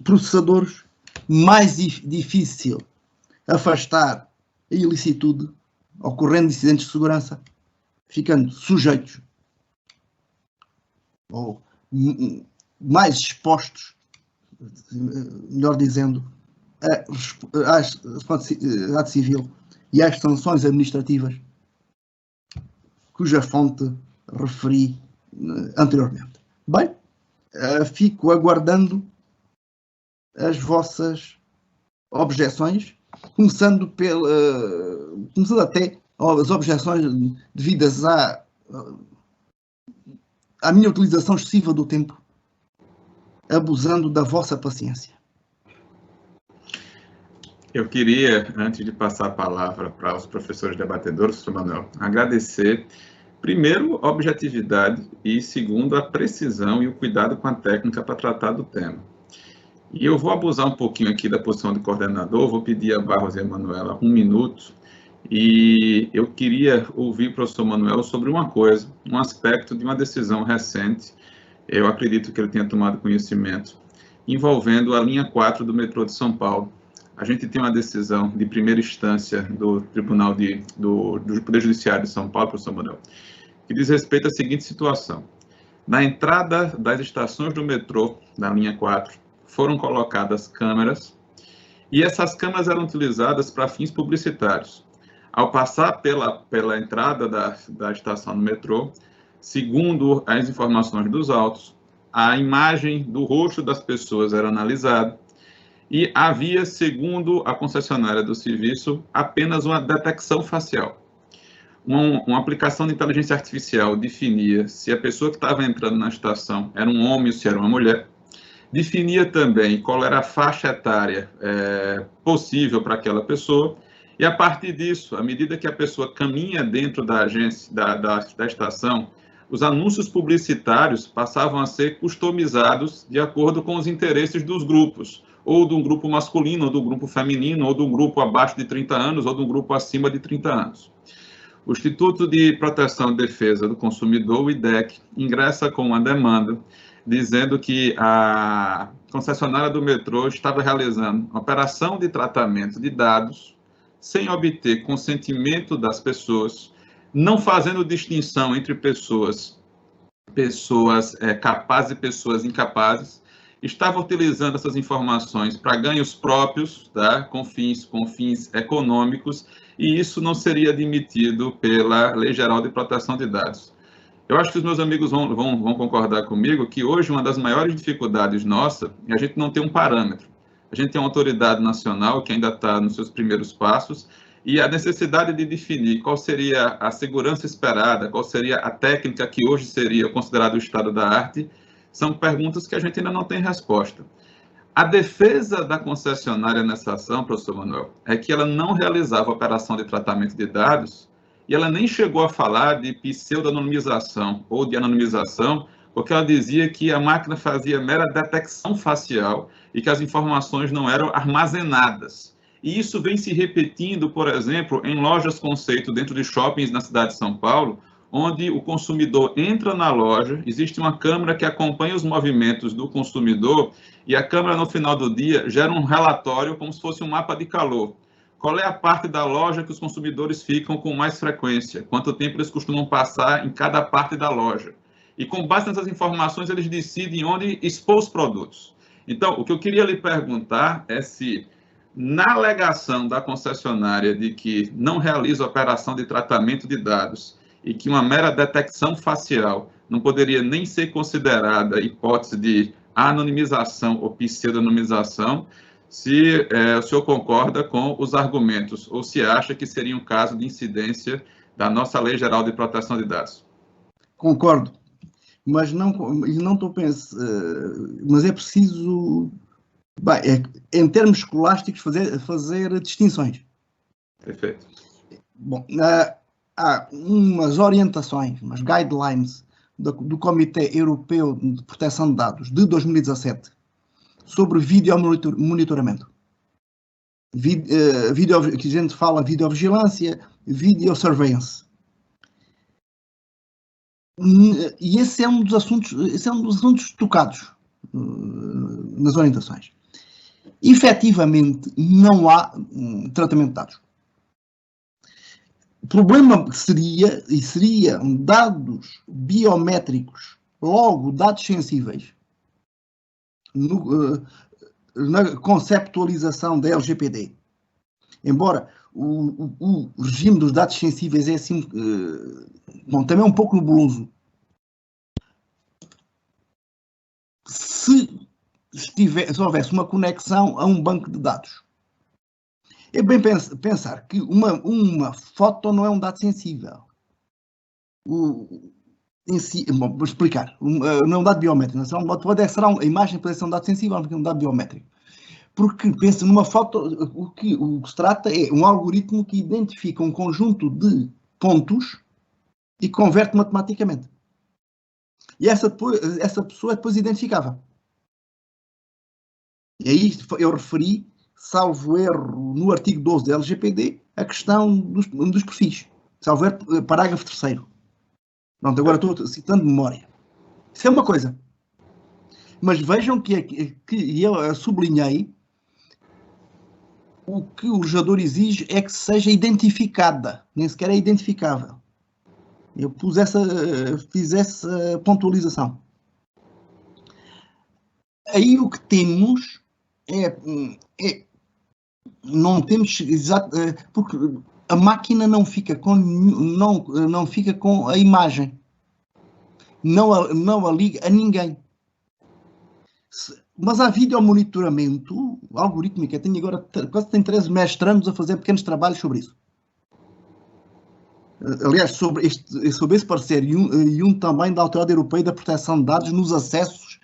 processadores, mais difícil afastar a ilicitude ocorrendo incidentes de segurança, ficando sujeitos ou mais expostos, melhor dizendo, à responsabilidade civil e às sanções administrativas cuja fonte referi anteriormente. Bem, fico aguardando as vossas objeções, começando até as objeções devidas à minha utilização excessiva do tempo, abusando da vossa paciência. Eu queria, antes de passar a palavra para os professores debatedores, professor Manuel, agradecer, primeiro, a objetividade e, segundo, a precisão e o cuidado com a técnica para tratar do tema. E eu vou abusar um pouquinho aqui da posição de coordenador, vou pedir a Barros e a Manuela 1 minuto, e eu queria ouvir o professor Manuel sobre uma coisa, um aspecto de uma decisão recente, eu acredito que ele tenha tomado conhecimento, envolvendo a linha 4 do metrô de São Paulo. A gente tem uma decisão de primeira instância do Tribunal do Poder Judiciário de São Paulo, professor Manuel, que diz respeito à seguinte situação. Na entrada das estações do metrô, da linha 4, foram colocadas câmeras, e essas câmeras eram utilizadas para fins publicitários. Ao passar pela entrada da estação do metrô, segundo as informações dos autos, a imagem do rosto das pessoas era analisada, e havia, segundo a concessionária do serviço, apenas uma detecção facial. Uma aplicação de inteligência artificial definia se a pessoa que estava entrando na estação era um homem ou se era uma mulher, definia também qual era a faixa etária possível para aquela pessoa, e a partir disso, à medida que a pessoa caminha dentro da agência, da estação, os anúncios publicitários passavam a ser customizados de acordo com os interesses dos grupos, ou de um grupo masculino, ou do grupo feminino, ou de um grupo abaixo de 30 anos, ou de um grupo acima de 30 anos. O Instituto de Proteção e Defesa do Consumidor, o IDEC, ingressa com uma demanda dizendo que a concessionária do metrô estava realizando uma operação de tratamento de dados sem obter consentimento das pessoas, não fazendo distinção entre pessoas capazes e pessoas incapazes, estava utilizando essas informações para ganhos próprios, tá? com fins econômicos, e isso não seria admitido pela Lei Geral de Proteção de Dados. Eu acho que os meus amigos vão concordar comigo que hoje uma das maiores dificuldades nossa é a gente não ter um parâmetro. A gente tem uma autoridade nacional que ainda está nos seus primeiros passos, e a necessidade de definir qual seria a segurança esperada, qual seria a técnica que hoje seria considerado o estado da arte, são perguntas que a gente ainda não tem resposta. A defesa da concessionária nessa ação, professor Manuel, é que ela não realizava operação de tratamento de dados e ela nem chegou a falar de pseudo-anonimização ou de anonimização, porque ela dizia que a máquina fazia mera detecção facial e que as informações não eram armazenadas. E isso vem se repetindo, por exemplo, em lojas conceito dentro de shoppings na cidade de São Paulo, onde o consumidor entra na loja, existe uma câmera que acompanha os movimentos do consumidor e a câmera, no final do dia, gera um relatório como se fosse um mapa de calor. Qual é a parte da loja que os consumidores ficam com mais frequência? Quanto tempo eles costumam passar em cada parte da loja? E com base nessas informações, eles decidem onde expor os produtos. Então, o que eu queria lhe perguntar é se, na alegação da concessionária de que não realiza operação de tratamento de dados e que uma mera detecção facial não poderia nem ser considerada hipótese de anonimização ou pseudonimização, se o senhor concorda com os argumentos ou se acha que seria um caso de incidência da nossa Lei Geral de Proteção de Dados. Concordo, mas não estou pensando, mas é preciso, em termos escolásticos, fazer distinções. Perfeito. Bom, há umas orientações, umas guidelines do Comitê Europeu de Proteção de Dados de 2017 sobre videomonitoramento. Que a gente fala videovigilância, videosurveillance. E esse é um dos assuntos tocados nas orientações. Efetivamente, não há tratamento de dados. O problema seriam dados biométricos, logo dados sensíveis, na conceptualização da LGPD. Embora o regime dos dados sensíveis é assim, também um pouco nebuloso. Se houvesse uma conexão a um banco de dados, é bem pensar que uma foto não é um dado sensível. Vou explicar. Não é um dado biométrico. A imagem pode ser um dado sensível, mas é um dado biométrico. Porque, pensa numa foto, o que se trata é um algoritmo que identifica um conjunto de pontos e converte matematicamente. E essa pessoa é depois identificável. E aí eu referi, salvo erro, no artigo 12 da LGPD, a questão dos perfis. Salvo erro, parágrafo 3º. Pronto, agora estou citando de memória. Isso é uma coisa. Mas vejam que eu sublinhei, o que o legislador exige é que seja identificada, nem sequer é identificável. Eu fiz essa pontualização. Aí o que temos não temos porque a máquina não fica com a imagem, não a liga a ninguém. Mas há videomonitoramento algorítmico. Eu tenho agora quase 13 mestrandos a fazer pequenos trabalhos sobre isso. Aliás, sobre esse parecer e um também da Autoridade Europeia da Proteção de Dados nos acessos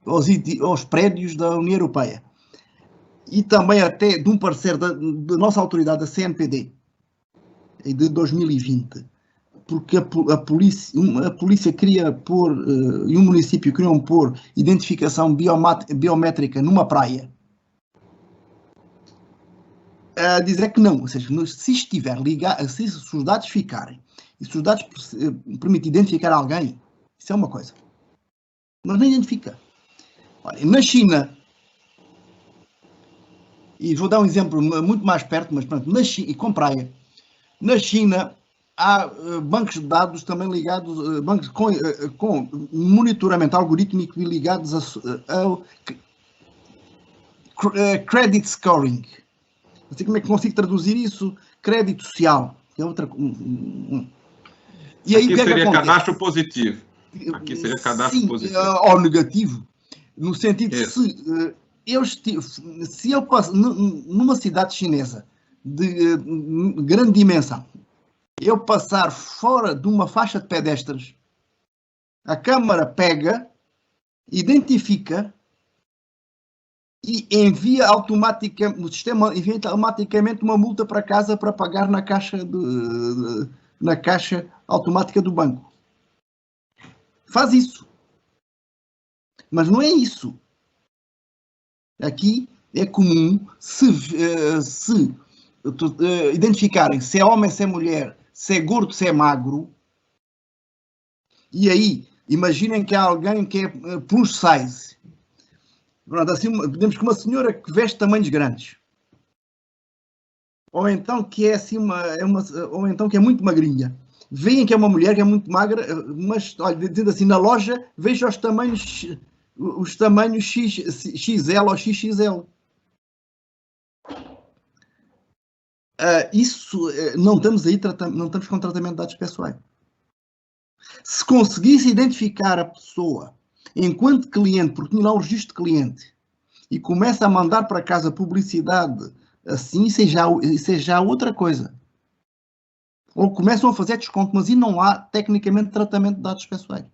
aos prédios da União Europeia. E também até de um parecer da nossa autoridade, da CNPD, de 2020. Porque a polícia queria pôr, e o município queriam pôr identificação biométrica numa praia. A dizer que não, ou seja, se estiver ligado, se os dados ficarem, e se os dados permitem identificar alguém, isso é uma coisa. Mas nem identifica. Olha, na China, e vou dar um exemplo muito mais perto, mas pronto, na China, e com praia, na China, há bancos de dados também ligados, bancos com monitoramento algorítmico ligados ao credit scoring. Não sei como é que consigo traduzir isso. Crédito social. É outra. E aí, aqui seria cadastro positivo. Aqui seria cadastro positivo. Ou negativo. No sentido de se eu passo numa cidade chinesa de grande dimensão, eu passar fora de uma faixa de pedestres, a câmara pega, identifica e envia automaticamente, o sistema envia automaticamente uma multa para casa para pagar na caixa automática do banco. Faz isso. Mas não é isso. Aqui é comum se identificarem se é homem, se é mulher, se é gordo, se é magro. E aí, imaginem que há alguém que é plus size. Pronto, assim, podemos que uma senhora que veste tamanhos grandes. Ou então que é assim ou então que é muito magrinha. Veem que é uma mulher que é muito magra, mas olha, dizendo assim, na loja, veja os tamanhos XL ou XXL. Isso não estamos aí, não estamos com tratamento de dados pessoais. Se conseguisse identificar a pessoa enquanto cliente, porque tinha lá o registro de cliente, e começa a mandar para casa publicidade assim, isso é já outra coisa. Ou começam a fazer desconto, mas aí não há tecnicamente tratamento de dados pessoais.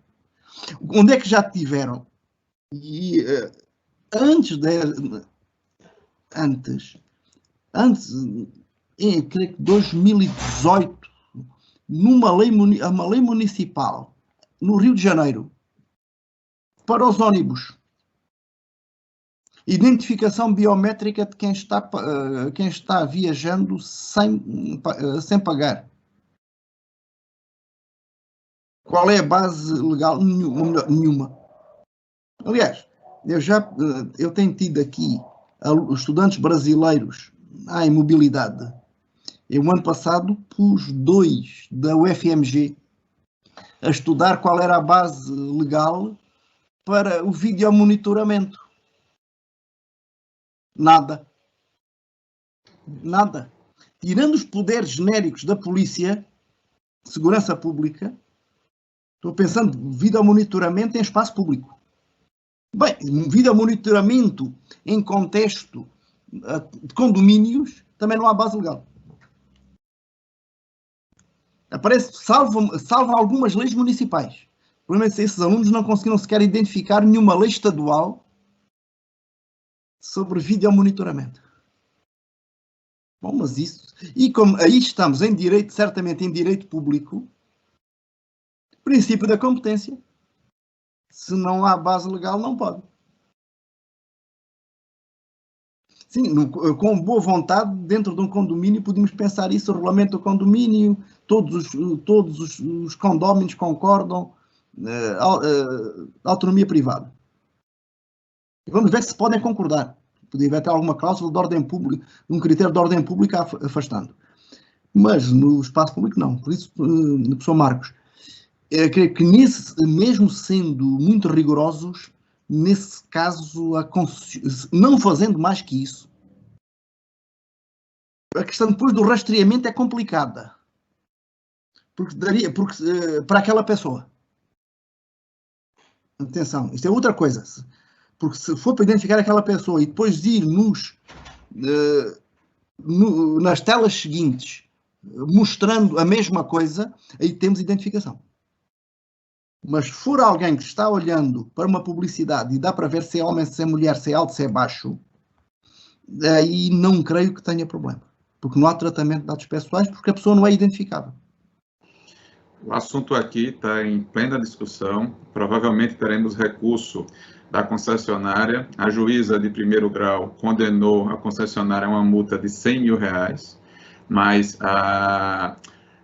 Onde é que já tiveram? E creio que 2018, uma lei municipal no Rio de Janeiro para os ônibus, identificação biométrica de quem está viajando sem pagar. Qual é a base legal? Nenhuma. Aliás, eu tenho tido aqui estudantes brasileiros em mobilidade. Eu, ano passado, pus 2 da UFMG a estudar qual era a base legal para o videomonitoramento. Nada. Tirando os poderes genéricos da polícia, segurança pública, estou pensando em videomonitoramento em espaço público. Bem, videomonitoramento em contexto de condomínios, também não há base legal. Aparece, salvo algumas leis municipais. O problema é que esses alunos não conseguiram sequer identificar nenhuma lei estadual sobre videomonitoramento. Bom, mas isso... E como aí estamos em direito, certamente em direito público, princípio da competência. Se não há base legal, não pode. Sim, com boa vontade, dentro de um condomínio, podemos pensar isso, o regulamento do condomínio, todos os condóminos concordam, autonomia privada. Vamos ver se podem concordar. Podia haver até alguma cláusula de ordem pública, um critério de ordem pública afastando. Mas no espaço público não. Por isso, professor Marcos, eu creio que mesmo sendo muito rigorosos, nesse caso, não fazendo mais que isso, a questão depois do rastreamento é complicada. Porque para aquela pessoa. Atenção, isto é outra coisa. Porque se for para identificar aquela pessoa e depois ir nas telas seguintes mostrando a mesma coisa, aí temos identificação. Mas se for alguém que está olhando para uma publicidade e dá para ver se é homem, se é mulher, se é alto, se é baixo, aí não creio que tenha problema. Porque não há tratamento de dados pessoais, porque a pessoa não é identificável. O assunto aqui está em plena discussão. Provavelmente teremos recurso da concessionária. A juíza de primeiro grau condenou a concessionária a uma multa de R$100 mil, mas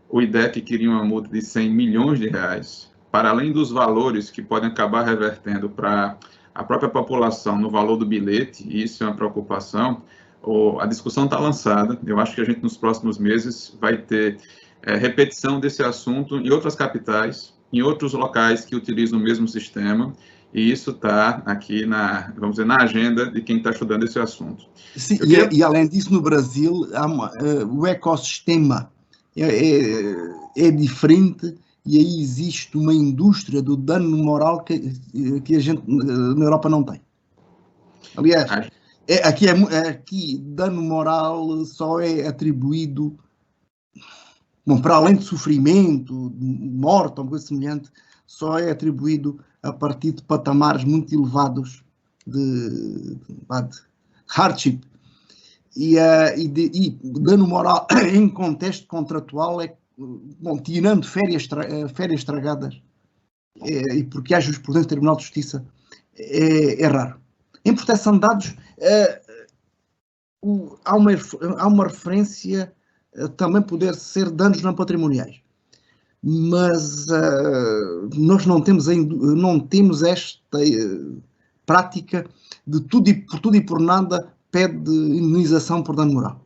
o IDEC queria uma multa de R$100 milhões, para além dos valores que podem acabar revertendo para a própria população no valor do bilhete, e isso é uma preocupação. A discussão está lançada. Eu acho que a gente, nos próximos meses, vai ter repetição desse assunto em outras capitais, em outros locais que utilizam o mesmo sistema, e isso está aqui vamos dizer, na agenda de quem está estudando esse assunto. Sim, e além disso, no Brasil, o ecossistema é diferente, e aí existe uma indústria do dano moral que a gente na Europa não tem. Aliás, aqui dano moral só é atribuído, bom, para além de sofrimento, de morte ou coisa semelhante, só é atribuído a partir de patamares muito elevados de hardship. E dano moral em contexto contratual bom, tirando férias estragadas, e porque há jurisprudência do Tribunal de Justiça, é raro. Em proteção de dados, há uma referência também poder ser danos não patrimoniais. Mas nós não temos esta prática de por tudo e por nada pede indenização por dano moral.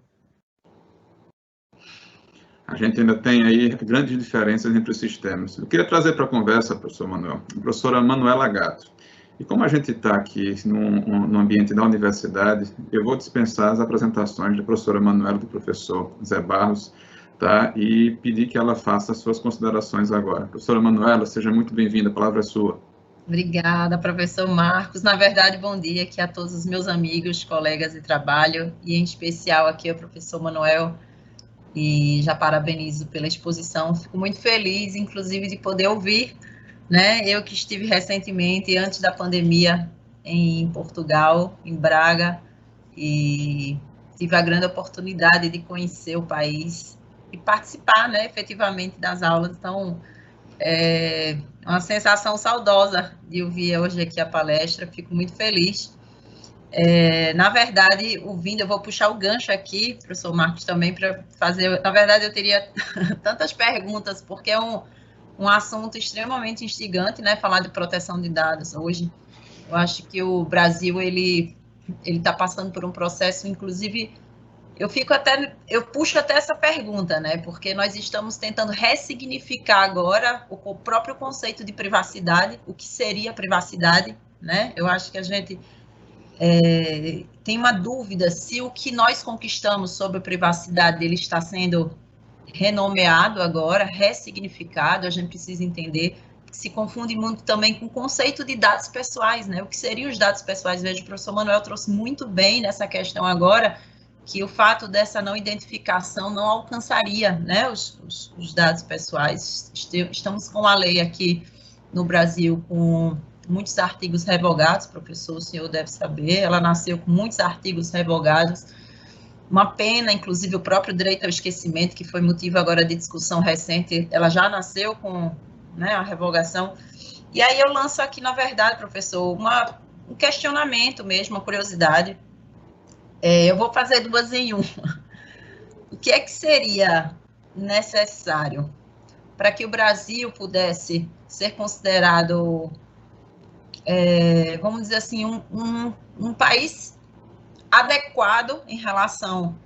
A gente ainda tem aí grandes diferenças entre os sistemas. Eu queria trazer para a conversa, professor Manuel, a professora Manuela Gatto. E como a gente está aqui no ambiente da universidade, eu vou dispensar as apresentações da professora Manuela e do professor Zé Barros, tá? E pedir que ela faça as suas considerações agora. Professora Manuela, seja muito bem-vinda, a palavra é sua. Obrigada, professor Marcos. Na verdade, bom dia aqui a todos os meus amigos, colegas de trabalho, e em especial aqui ao professor Manuel, e já parabenizo pela exposição. Fico muito feliz, inclusive, de poder ouvir, né? Eu que estive recentemente, antes da pandemia, em Portugal, em Braga, e tive a grande oportunidade de conhecer o país e participar, né, efetivamente das aulas. Então, é uma sensação saudosa de ouvir hoje aqui a palestra, fico muito feliz. Na verdade, ouvindo, eu vou puxar o gancho aqui, professor Marcos, também para fazer... Na verdade, eu teria tantas perguntas, porque é um assunto extremamente instigante, né, falar de proteção de dados hoje. Eu acho que o Brasil, ele está passando por um processo, inclusive... Eu puxo até essa pergunta, né? Porque nós estamos tentando ressignificar agora o próprio conceito de privacidade, o que seria privacidade, né? Eu acho que a gente tem uma dúvida se o que nós conquistamos sobre a privacidade ele está sendo renomeado agora, ressignificado. A gente precisa entender que se confunde muito também com o conceito de dados pessoais, né? O que seriam os dados pessoais? Veja, o professor Manuel trouxe muito bem nessa questão agora, que o fato dessa não identificação não alcançaria, né, os dados pessoais. Estamos com a lei aqui no Brasil com muitos artigos revogados, professor, o senhor deve saber, ela nasceu com muitos artigos revogados, uma pena, inclusive o próprio direito ao esquecimento, que foi motivo agora de discussão recente, ela já nasceu com, né, a revogação. E aí eu lanço aqui, na verdade, professor, um questionamento mesmo, uma curiosidade. Eu vou fazer duas em uma. O que é que seria necessário para que o Brasil pudesse ser considerado, vamos dizer assim, um país adequado em relação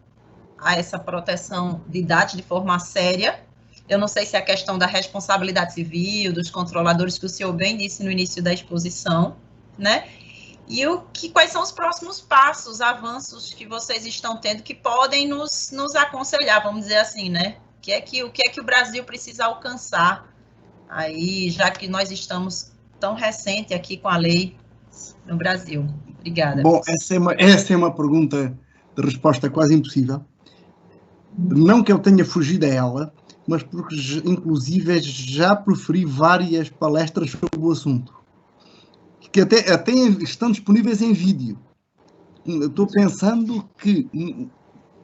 a essa proteção de dados de forma séria? Eu não sei se é a questão da responsabilidade civil, dos controladores, que o senhor bem disse no início da exposição, né? E quais são os próximos passos, avanços que vocês estão tendo que podem nos aconselhar, vamos dizer assim, né? O que é que o Brasil precisa alcançar aí, já que nós estamos tão recente aqui com a lei no Brasil? Obrigada. Bom, essa é uma pergunta de resposta quase impossível. Não que eu tenha fugido a ela, mas porque, inclusive, já proferi várias palestras sobre o assunto, que até estão disponíveis em vídeo. Estou pensando que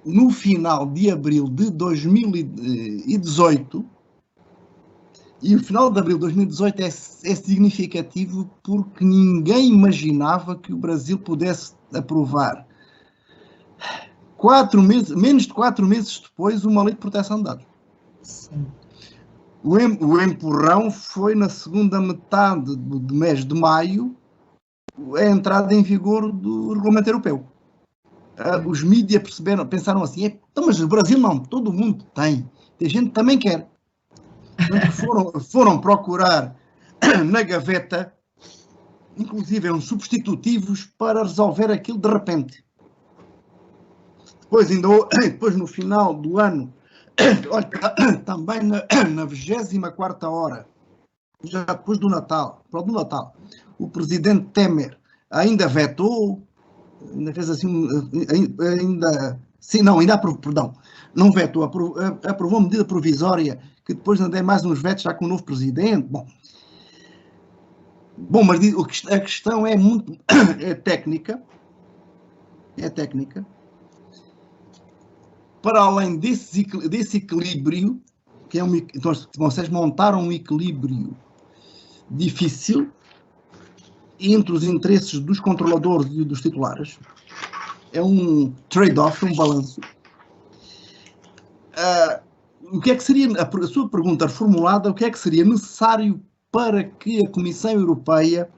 no final de abril de 2018, e o final de abril de 2018 é significativo porque ninguém imaginava que o Brasil pudesse aprovar, menos de 4 meses depois, uma lei de proteção de dados. Sim. O empurrão foi na segunda metade do mês de maio, a entrada em vigor do regulamento europeu. Os mídias pensaram assim, então, mas o Brasil não, todo mundo tem. Tem gente que também quer. Foram procurar na gaveta, inclusive uns substitutivos para resolver aquilo de repente. Depois no final do ano, olha, também na 24ª hora, já depois do Natal, o presidente Temer ainda vetou, ainda fez assim, não vetou, aprovou medida provisória, que depois ainda é mais uns vetos já com o novo presidente. Bom, mas a questão é muito técnica. É técnica. Para além desse equilíbrio, que é então, vocês montaram um equilíbrio difícil entre os interesses dos controladores e dos titulares. É um trade-off, um balanço. O que é que seria, a sua pergunta formulada, o que é que seria necessário para que a Comissão Europeia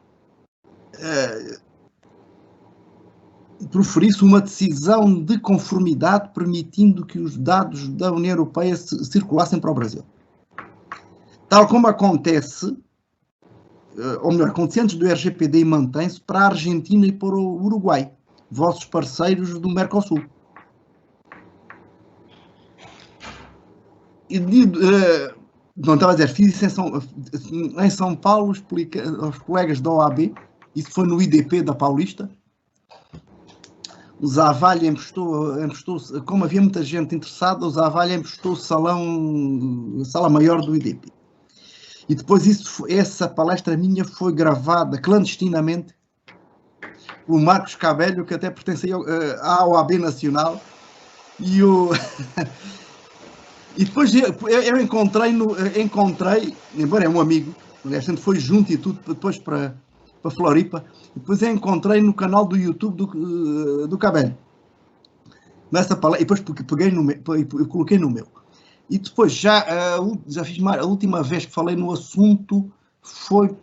proferisse uma decisão de conformidade permitindo que os dados da União Europeia circulassem para o Brasil? Tal como acontece, ou melhor, acontece antes do RGPD e mantém-se para a Argentina e para o Uruguai, vossos parceiros do Mercosul. Não estava a dizer, fiz isso em São Paulo, expliquei aos colegas da OAB, isso foi no IDP da Paulista. O Zavalha emprestou, como havia muita gente interessada, o Zavalha emprestou a sala maior do IDP. E depois essa palestra minha foi gravada clandestinamente pelo Marcos Cabello, que até pertencia à OAB Nacional, e e depois eu encontrei, embora é um amigo, a gente foi junto e tudo, depois para Floripa, depois eu encontrei no canal do YouTube do Cabello. Nessa palestra, e depois peguei eu coloquei no meu. E depois já fiz a última vez que falei no assunto foi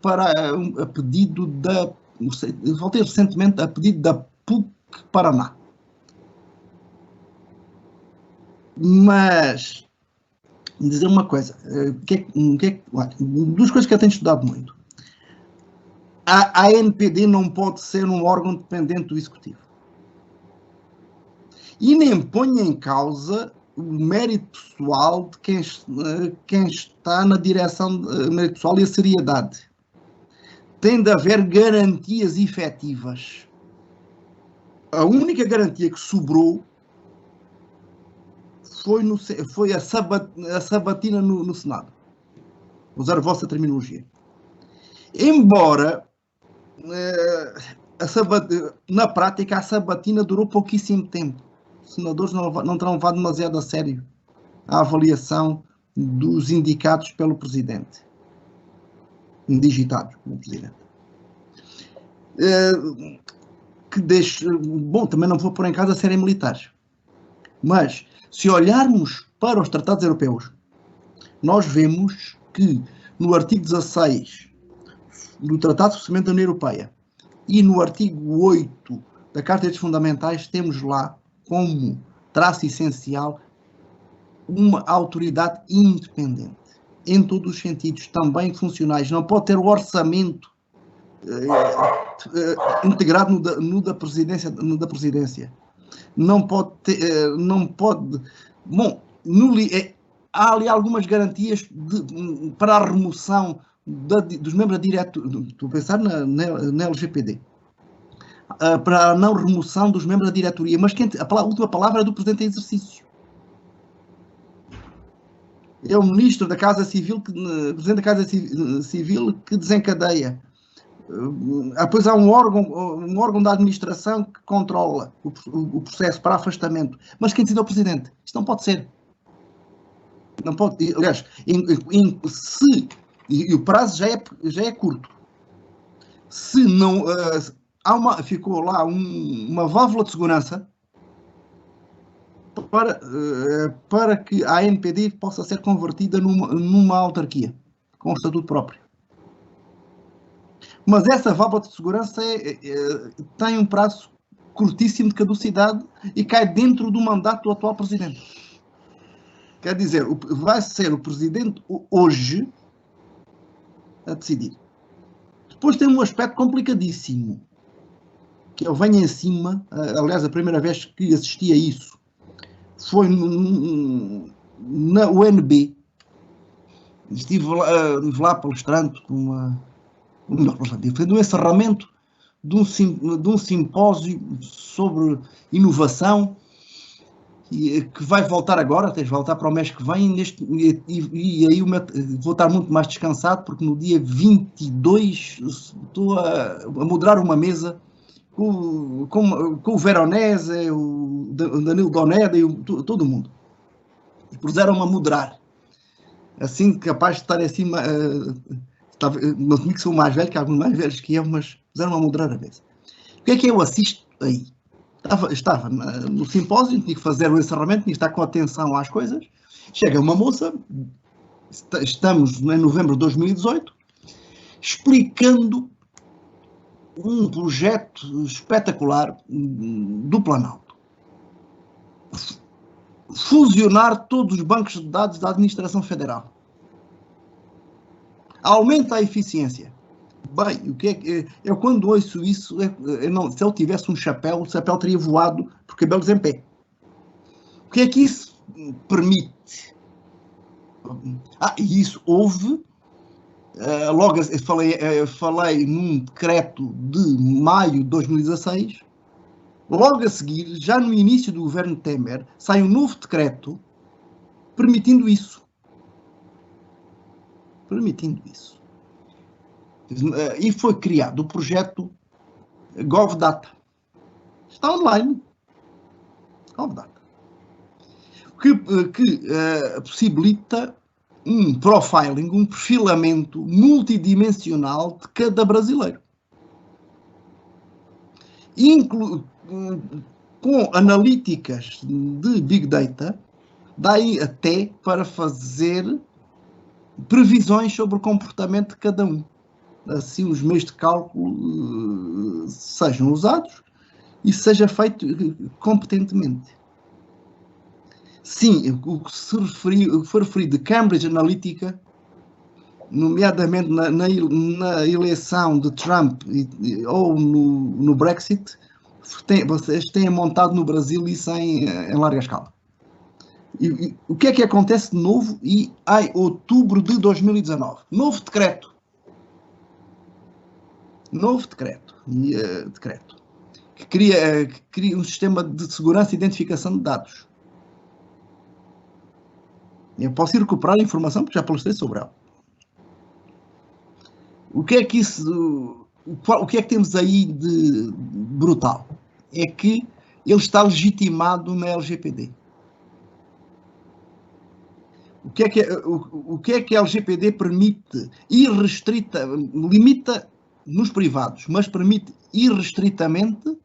a pedido voltei recentemente a pedido da PUC Paraná. Mas dizer uma coisa, duas coisas que eu tenho estudado muito. A ANPD não pode ser um órgão dependente do Executivo. E nem põe em causa o mérito pessoal de quem está na direção, mérito pessoal e a seriedade. Tem de haver garantias efetivas. A única garantia que sobrou foi a sabatina no Senado. Vou usar a vossa terminologia. Embora, na prática, a sabatina durou pouquíssimo tempo. Os senadores não terão levado demasiado a sério a avaliação dos indicados pelo Presidente. Indigitados pelo Presidente. Bom, também não vou pôr em causa serem militares. Mas, se olharmos para os tratados europeus, nós vemos que no artigo 16 do Tratado de Funcionamento da União Europeia e no artigo 8 da Carta de Direitos Fundamentais temos lá como traço essencial uma autoridade independente, em todos os sentidos, também funcionais. Não pode ter o orçamento integrado no da presidência. Não pode ter, bom, há ali algumas garantias para a remoção dos membros da diretoria, estou a pensar na LGPD, para a não remoção dos membros da diretoria, mas a última palavra é do Presidente em exercício. É o Ministro da Casa Civil, Presidente da Casa Civil que desencadeia. Depois há um órgão da administração que controla o processo para afastamento. Mas quem decide é o Presidente. Isto não pode ser. Não pode. Aliás, e o prazo já é curto. Se não ficou lá uma válvula de segurança para que a ANPD possa ser convertida numa autarquia com um estatuto próprio. Mas essa válvula de segurança tem um prazo curtíssimo de caducidade e cai dentro do mandato do atual Presidente. Quer dizer, vai ser o presidente hoje a decidir. Depois tem um aspecto complicadíssimo, que eu venho em cima, aliás, a primeira vez que assisti a isso foi na UNB. Estive lá palestrante foi no encerramento de um simpósio sobre inovação, que vai voltar agora, tens de voltar para o mês que vem, e aí vou estar muito mais descansado, porque no dia 22 estou a moderar uma mesa com o Veronese, o Danilo Doneda e todo mundo. E puseram-me a moderar. Assim, capaz de estar acima, não digo que sou mais velho, que há alguns mais velhos que eu, mas puseram-me a moderar a mesa. O que é que eu assisto aí? Estava no simpósio, tinha que fazer o encerramento, tinha que estar com atenção às coisas. Chega uma moça, estamos em novembro de 2018, explicando um projeto espetacular do Planalto. Fusionar todos os bancos de dados da Administração Federal. Aumenta a eficiência. Bem, o que é que eu quando ouço isso, se eu tivesse um chapéu, o chapéu teria voado por cabelos em pé. O que é que isso permite? E isso houve, logo eu falei num decreto de maio de 2016, logo a seguir, já no início do governo Temer, sai um novo decreto permitindo isso. E foi criado o projeto GovData. Está online. GovData. Que possibilita um profiling, um perfilamento multidimensional de cada brasileiro. Com analíticas de Big Data, daí até para fazer previsões sobre o comportamento de cada um. Assim os meios de cálculo sejam usados e seja feito competentemente. Sim, o que foi referido de Cambridge Analytica, nomeadamente na eleição de Trump ou no Brexit, vocês têm montado no Brasil isso em larga escala. E o que é que acontece de novo? Em outubro de 2019, novo decreto que cria um sistema de segurança e identificação de dados. Eu posso ir recuperar a informação porque já palestrei sobre ela. O que é que temos aí de brutal? É que ele está legitimado na LGPD. O que é que a LGPD permite irrestrita, limita nos privados, mas permite irrestritamente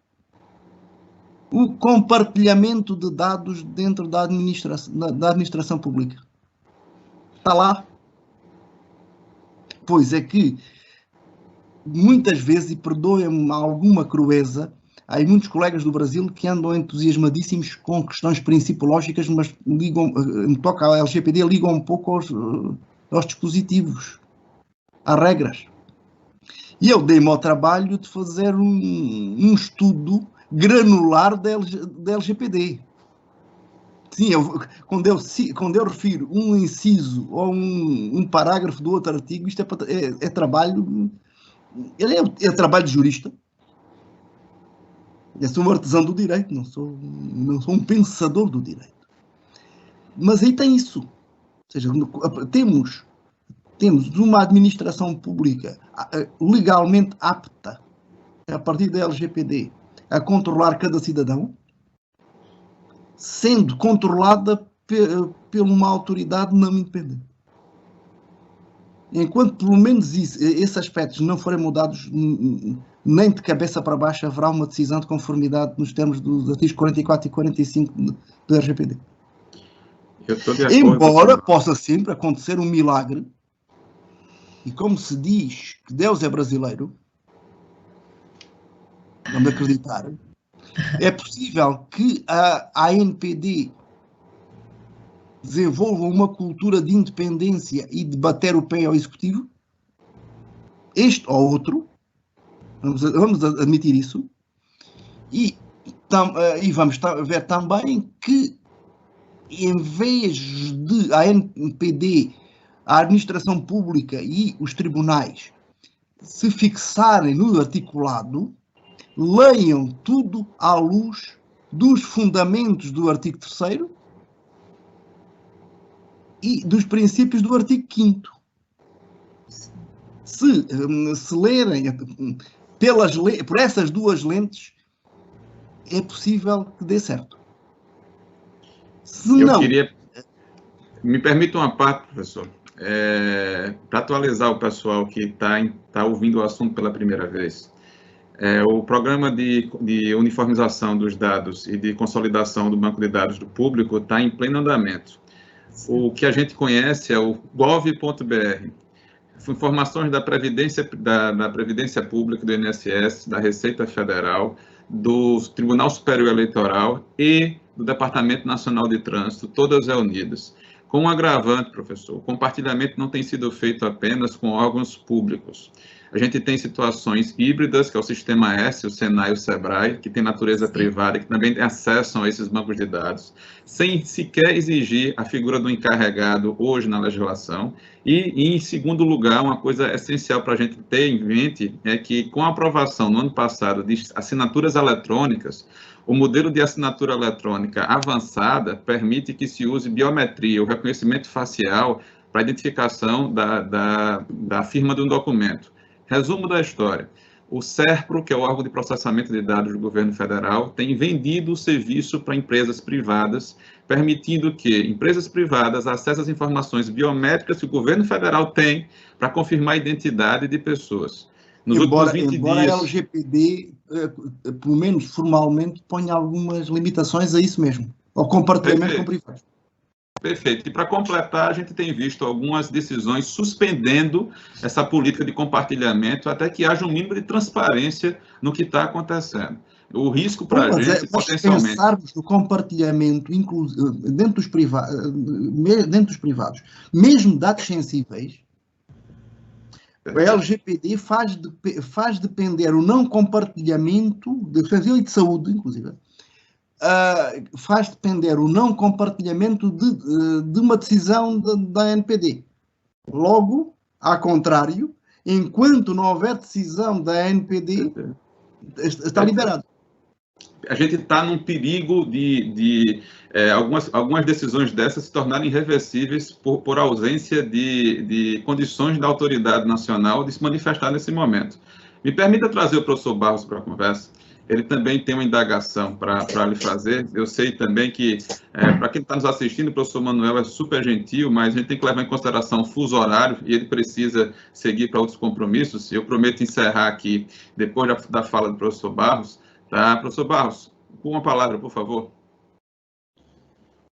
o compartilhamento de dados dentro da administração pública. Está lá. Pois é que muitas vezes, e perdoem-me alguma crueza, há muitos colegas do Brasil que andam entusiasmadíssimos com questões principiológicas, mas no que toca à LGPD, ligam um pouco aos dispositivos, às regras. E eu dei-me ao trabalho de fazer um estudo granular da LGPD. Sim, quando eu refiro um inciso ou um parágrafo do outro artigo, isto é trabalho... É trabalho de jurista. Eu sou um artesão do direito, não sou um pensador do direito. Mas aí tem isso. Ou seja, temos uma administração pública legalmente apta, a partir da LGPD, a controlar cada cidadão, sendo controlada por uma autoridade não independente. Enquanto pelo menos esses aspectos não forem mudados nem de cabeça para baixo, haverá uma decisão de conformidade nos termos dos artigos 44 e 45 do RGPD. Embora possa sempre acontecer um milagre, e como se diz que Deus é brasileiro, vamos acreditar, é possível que a ANPD desenvolvam uma cultura de independência e de bater o pé ao Executivo, este ou outro, vamos admitir isso, e vamos ver também que, em vez de a ANPD, a administração pública e os tribunais se fixarem no articulado, leiam tudo à luz dos fundamentos do artigo 3º e dos princípios do artigo 5º. Se lerem por essas duas lentes, é possível que dê certo. Se Eu não... queria... Me permita uma parte, professor, para atualizar o pessoal que está ouvindo o assunto pela primeira vez. O programa de uniformização dos dados e de consolidação do banco de dados do público está em pleno andamento. O que a gente conhece é o gov.br, informações da Previdência Pública, do INSS, da Receita Federal, do Tribunal Superior Eleitoral e do Departamento Nacional de Trânsito, todas reunidas. Com um agravante, professor, o compartilhamento não tem sido feito apenas com órgãos públicos. A gente tem situações híbridas, que é o Sistema S, o Senai e o Sebrae, que tem natureza privada, que também tem acesso a esses bancos de dados, sem sequer exigir a figura do encarregado hoje na legislação. E, em segundo lugar, uma coisa essencial para a gente ter em mente é que, com a aprovação no ano passado de assinaturas eletrônicas, o modelo de assinatura eletrônica avançada permite que se use biometria, o reconhecimento facial, para a identificação da firma de um documento. Resumo da história. O SERPRO, que é o órgão de processamento de dados do governo federal, tem vendido o serviço para empresas privadas, permitindo que empresas privadas acessem as informações biométricas que o governo federal tem para confirmar a identidade de pessoas. Embora a LGPD, pelo menos formalmente, ponha algumas limitações a isso mesmo, ao compartilhamento com privados. Perfeito. E para completar, a gente tem visto algumas decisões suspendendo essa política de compartilhamento até que haja um mínimo de transparência no que está acontecendo. O risco para a gente, potencialmente... Se pensarmos no compartilhamento dentro dos privados, mesmo dados sensíveis, a LGPD faz depender o não compartilhamento, de saúde, inclusive, faz depender o não compartilhamento de uma decisão da ANPD. Logo, ao contrário, enquanto não houver decisão da ANPD, está liberado. A gente está num perigo de algumas decisões dessas se tornarem irreversíveis por ausência de condições da autoridade nacional de se manifestar nesse momento. Me permita trazer o professor Barros para a conversa. Ele também tem uma indagação para lhe fazer. Eu sei também que, para quem está nos assistindo, o professor Manuel é super gentil, mas a gente tem que levar em consideração o fuso horário e ele precisa seguir para outros compromissos. Eu prometo encerrar aqui, depois da fala do professor Barros. Tá, professor Barros, com uma palavra, por favor.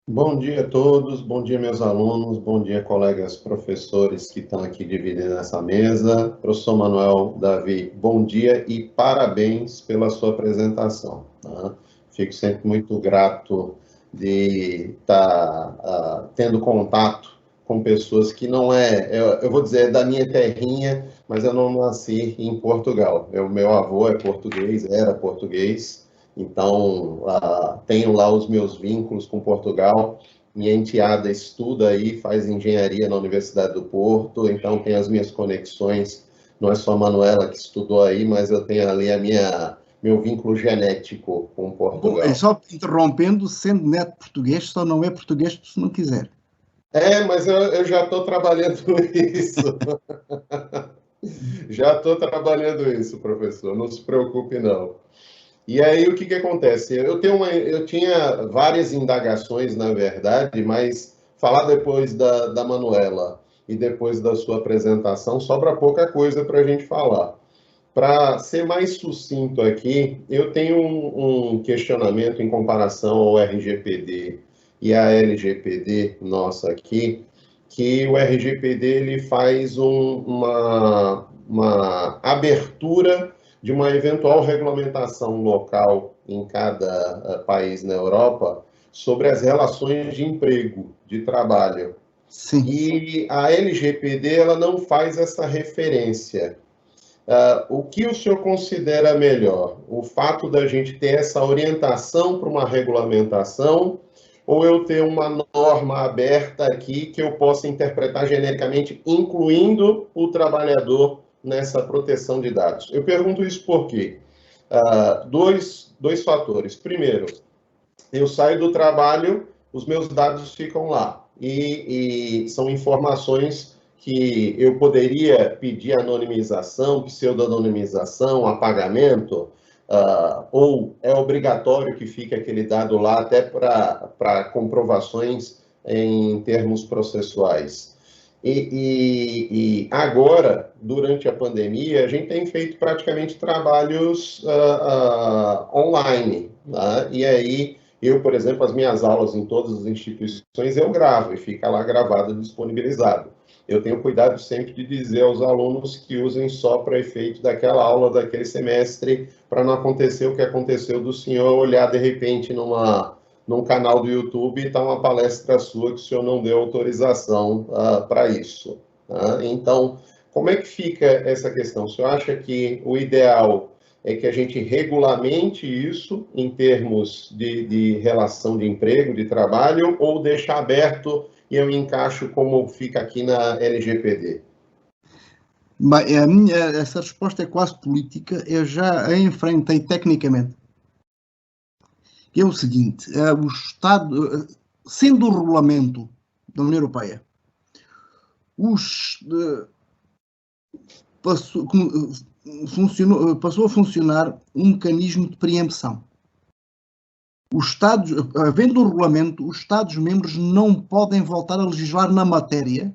Bom dia a todos, bom dia meus alunos, bom dia colegas professores que estão aqui dividindo essa mesa. Professor Manuel Davi, bom dia e parabéns pela sua apresentação. Tá? Fico sempre muito grato de estar tendo contato com pessoas que não eu vou dizer, da minha terrinha, mas eu não nasci em Portugal. Meu avô é português, era português, então tenho lá os meus vínculos com Portugal. Minha enteada estuda aí, faz engenharia na Universidade do Porto, então tem as minhas conexões. Não é só a Manuela que estudou aí, mas eu tenho ali meu vínculo genético com Portugal. Bom, só interrompendo, sendo neto português, só não é português se não quiser. Mas eu já estou trabalhando isso. Já estou trabalhando isso, professor, não se preocupe, não. E aí, o que acontece? Eu tinha várias indagações, na verdade, mas falar depois da Manuela e depois da sua apresentação, sobra pouca coisa para a gente falar. Para ser mais sucinto aqui, eu tenho um questionamento em comparação ao RGPD e a LGPD nossa aqui, que o RGPD ele faz uma abertura de uma eventual regulamentação local em cada país na Europa sobre as relações de emprego, de trabalho. Sim. E a LGPD ela não faz essa referência. O que o senhor considera melhor? O fato da gente ter essa orientação para uma regulamentação, ou eu ter uma norma aberta aqui que eu possa interpretar genericamente, incluindo o trabalhador nessa proteção de dados? Eu pergunto isso por quê? Dois fatores. Primeiro, eu saio do trabalho, os meus dados ficam lá. E são informações que eu poderia pedir anonimização, pseudo-anonimização, apagamento, ou é obrigatório que fique aquele dado lá até para comprovações em termos processuais. E agora, durante a pandemia, a gente tem feito praticamente trabalhos online, né? E aí, eu, por exemplo, as minhas aulas em todas as instituições, eu gravo e fica lá gravado e disponibilizado. Eu tenho cuidado sempre de dizer aos alunos que usem só para efeito daquela aula, daquele semestre, para não acontecer o que aconteceu do senhor olhar, de repente, num canal do YouTube e está uma palestra sua que o senhor não deu autorização para isso. Tá? Então, como é que fica essa questão? O senhor acha que o ideal é que a gente regulamente isso em termos de relação de emprego, de trabalho, ou deixa aberto e eu encaixo como fica aqui na LGPD? Bem, essa resposta é quase política, eu já a enfrentei tecnicamente. Que é o seguinte, o Estado, sendo o regulamento da União Europeia, passou a funcionar um mecanismo de preempção. Os Estados, havendo o regulamento, os Estados-membros não podem voltar a legislar na matéria,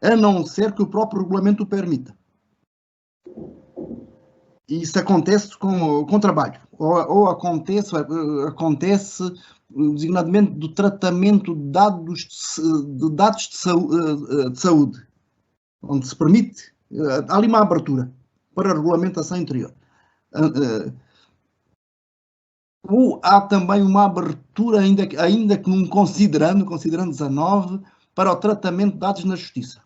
a não ser que o próprio regulamento o permita. E isso acontece com trabalho, ou acontece designadamente do tratamento de dados de saúde, onde se permite, há ali uma abertura para a regulamentação interior. Ou há também uma abertura, ainda que considerando 19, para o tratamento de dados na justiça.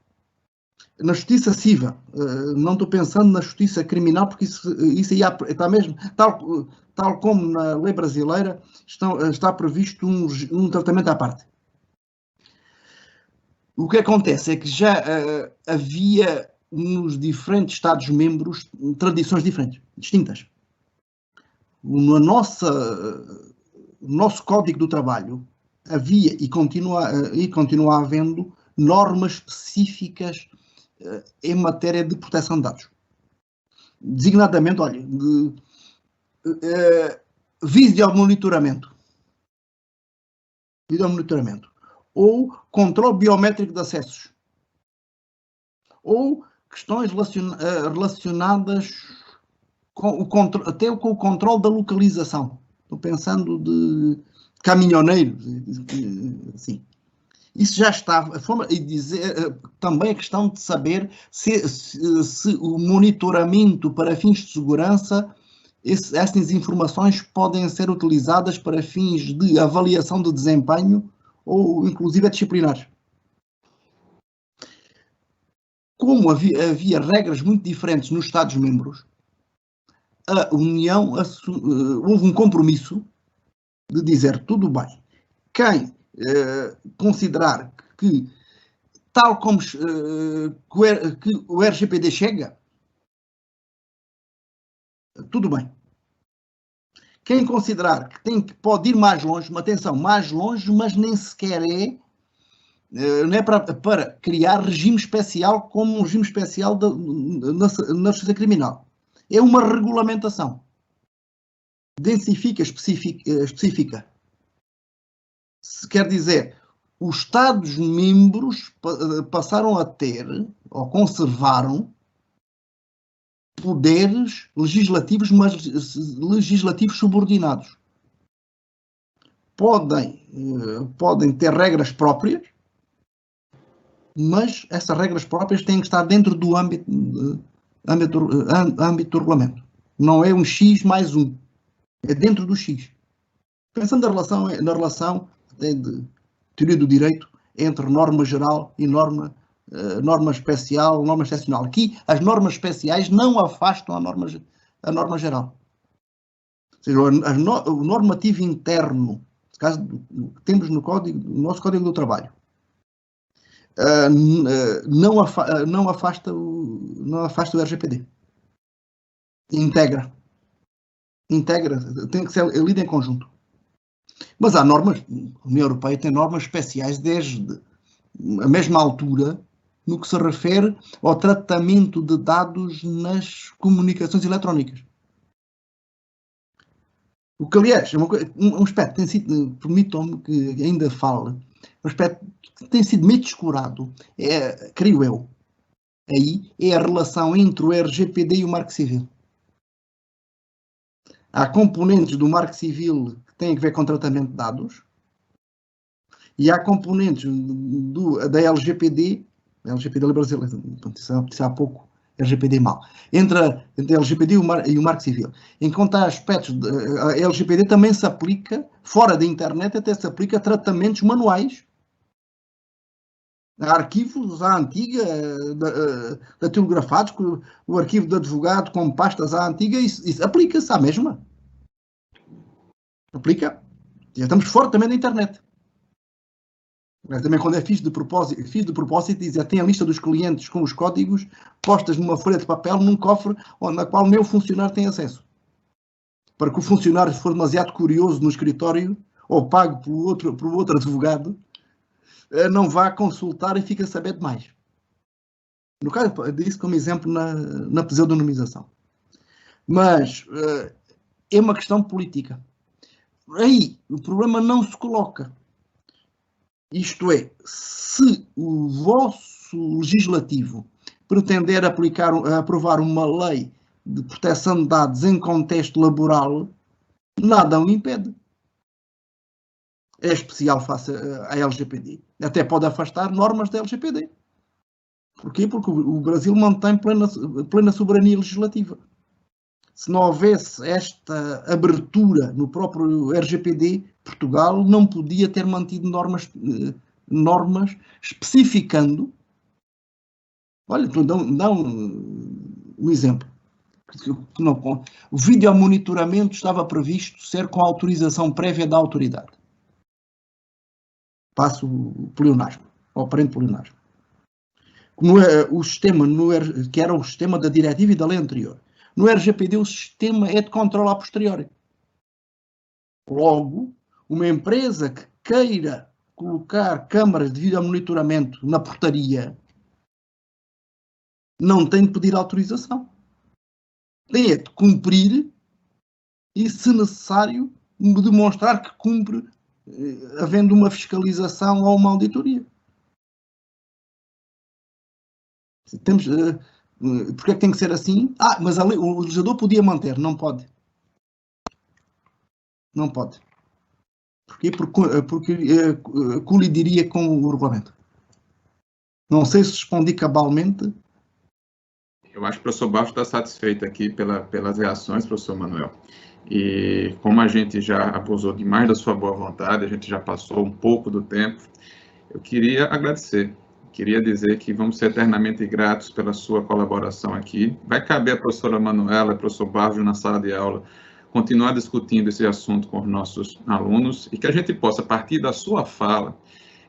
Na justiça civil, não estou pensando na justiça criminal, porque isso aí está mesmo, tal como na lei brasileira, está previsto um tratamento à parte. O que acontece é que já havia nos diferentes Estados-membros tradições diferentes, distintas. No nosso Código do Trabalho havia e continua havendo normas específicas em matéria de proteção de dados. Designadamente, olha, videomonitoramento, ou controle biométrico de acessos, ou questões relacionadas até com o controle da localização. Estou pensando de caminhoneiros, assim. Isso já estava, e dizer, também a questão de saber se o monitoramento para fins de segurança, essas informações podem ser utilizadas para fins de avaliação de desempenho ou inclusive disciplinares. Como havia regras muito diferentes nos Estados-membros, a União houve um compromisso de dizer, tudo bem, quem considerar que, tal como que o RGPD chega, tudo bem. Quem considerar que pode ir mais longe, atenção, mais longe, mas nem sequer não é para criar regime especial como um regime especial na justiça criminal. É uma regulamentação. Densifica, especifica. Quer dizer, os Estados-membros passaram a ter, ou conservaram, poderes legislativos, mas legislativos subordinados. Podem ter regras próprias, mas essas regras próprias têm que estar dentro do âmbito do regulamento. Não é um X mais um. É dentro do X. Pensando na relação de teoria do direito entre norma geral e norma especial, norma excepcional. Aqui, as normas especiais não afastam a norma geral. Ou seja, o normativo interno, no caso que temos no nosso Código do Trabalho, não afasta o RGPD. Integra, tem que ser lido em conjunto. Mas há normas, a União Europeia tem normas especiais desde a mesma altura no que se refere ao tratamento de dados nas comunicações eletrónicas. O que, aliás, é um aspecto que tem sido, permitam-me que ainda fale, um aspecto que tem sido meio descurado, creio eu, aí é a relação entre o RGPD e o Marco Civil. Há componentes do Marco Civil que têm a ver com tratamento de dados e há componentes da LGPD brasileira, disse há pouco, LGPD mal, entre a LGPD e o Marco Civil. Enquanto há aspectos, a LGPD também se aplica, fora da internet, até se aplica a tratamentos manuais. Há arquivos à antiga, datilografados, o arquivo de advogado com pastas à antiga, isso aplica-se à mesma. Aplica. Já estamos fora também da internet. Mas também quando fiz de propósito, diz, tem a lista dos clientes com os códigos postas numa folha de papel, num cofre, na qual nem o funcionário tem acesso. Para que o funcionário, se for demasiado curioso no escritório, ou pago por outro advogado, não vá consultar e fica a saber demais. No caso, disse como exemplo na pseudonimização. Mas é uma questão política. Aí o problema não se coloca. Isto é, se o vosso legislativo pretender aprovar uma lei de proteção de dados em contexto laboral, nada o impede. É especial face à LGPD. Até pode afastar normas da LGPD. Porquê? Porque o Brasil mantém plena soberania legislativa. Se não houvesse esta abertura no próprio RGPD, Portugal não podia ter mantido normas especificando. Olha, dá um exemplo. O videomonitoramento estava previsto ser com autorização prévia da autoridade. Passo o pleonasmo, o aparente pleonasmo. O sistema, que era o sistema da diretiva e da lei anterior. No RGPD o sistema é de controle a posteriori. Logo, uma empresa que queira colocar câmaras de videomonitoramento na portaria não tem de pedir autorização. Tem de cumprir e, se necessário, demonstrar que cumpre, havendo uma fiscalização ou uma auditoria. Porque é que tem que ser assim? Mas o legislador podia manter. Não pode. Não pode. Porquê? Porque colidiria com o regulamento. Não sei se respondi cabalmente. Eu acho que o professor Barros está satisfeito aqui pelas reações, professor Manuel. E como a gente já abusou demais da sua boa vontade, a gente já passou um pouco do tempo, eu queria agradecer. Queria dizer que vamos ser eternamente gratos pela sua colaboração aqui. Vai caber à professora Manuela e ao professor Barros na sala de aula continuar discutindo esse assunto com os nossos alunos e que a gente possa, a partir da sua fala,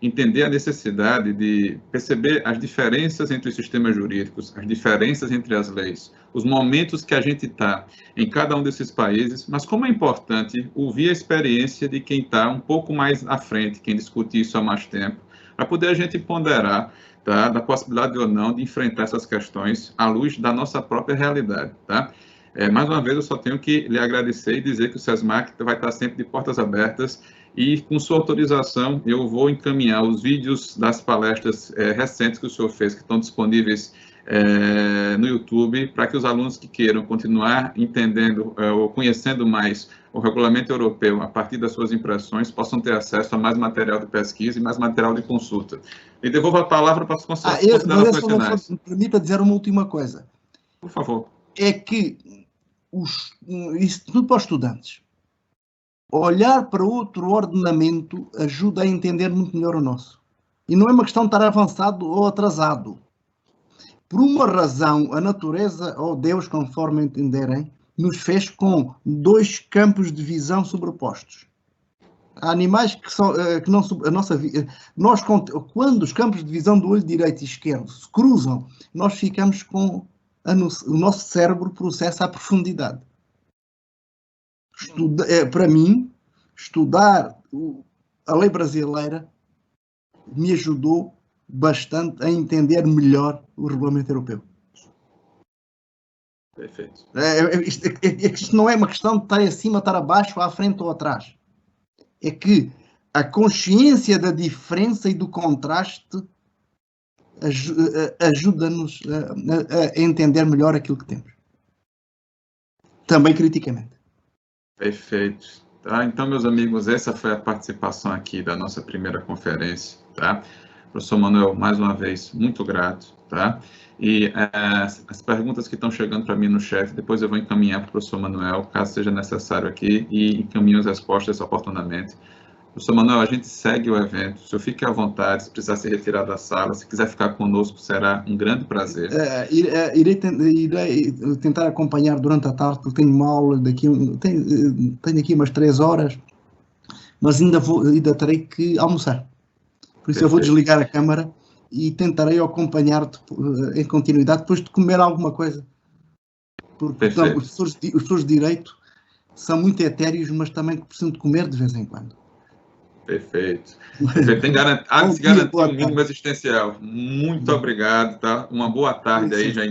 entender a necessidade de perceber as diferenças entre os sistemas jurídicos, as diferenças entre as leis, os momentos que a gente está em cada um desses países, mas como é importante ouvir a experiência de quem está um pouco mais à frente, quem discute isso há mais tempo, para poder a gente ponderar, tá, da possibilidade ou não de enfrentar essas questões à luz da nossa própria realidade. Tá? Mais uma vez, eu só tenho que lhe agradecer e dizer que o SESMAC vai estar sempre de portas abertas e, com sua autorização, eu vou encaminhar os vídeos das palestras recentes que o senhor fez, que estão disponíveis no YouTube, para que os alunos que queiram continuar entendendo ou conhecendo mais o regulamento europeu a partir das suas impressões possam ter acesso a mais material de pesquisa e mais material de consulta. E devolvo a palavra para as considerações finais. Me permita dizer uma última coisa. Por favor. É que isso tudo para os estudantes. olhar para outro ordenamento ajuda a entender muito melhor o nosso. E não é uma questão de estar avançado ou atrasado. Por uma razão, a natureza, ou Deus, conforme entenderem, nos fez com 2 campos de visão sobrepostos. Há animais que não... A nossa, nós, quando os campos de visão do olho direito e esquerdo se cruzam, nós ficamos com... o nosso cérebro processa a profundidade. Para mim, estudar a lei brasileira me ajudou bastante a entender melhor o regulamento europeu. Perfeito. Isto não é uma questão de estar acima, estar abaixo, à frente ou atrás. É que a consciência da diferença e do contraste ajuda-nos a entender melhor aquilo que temos. Também criticamente. Perfeito. Tá? Então, meus amigos, essa foi a participação aqui da nossa primeira conferência. Tá? Professor Manuel, mais uma vez, muito grato. Tá? E as perguntas que estão chegando para mim no chat, depois eu vou encaminhar para o professor Manuel, caso seja necessário aqui, e encaminho as respostas oportunamente. Professor Manuel, a gente segue o evento. O senhor fique à vontade, se precisar se retirar da sala, se quiser ficar conosco, será um grande prazer. Irei tentar acompanhar durante a tarde, porque tenho uma aula tenho aqui umas 3 horas, mas ainda terei que almoçar. Por isso eu vou desligar a câmara e tentarei acompanhar em continuidade, depois de comer alguma coisa. Porque então, os professores de Direito são muito etéreos, mas também precisam de comer de vez em quando. Perfeito. Há de se garantir um mínimo existencial. Muito obrigado, tá? Uma boa tarde aí já.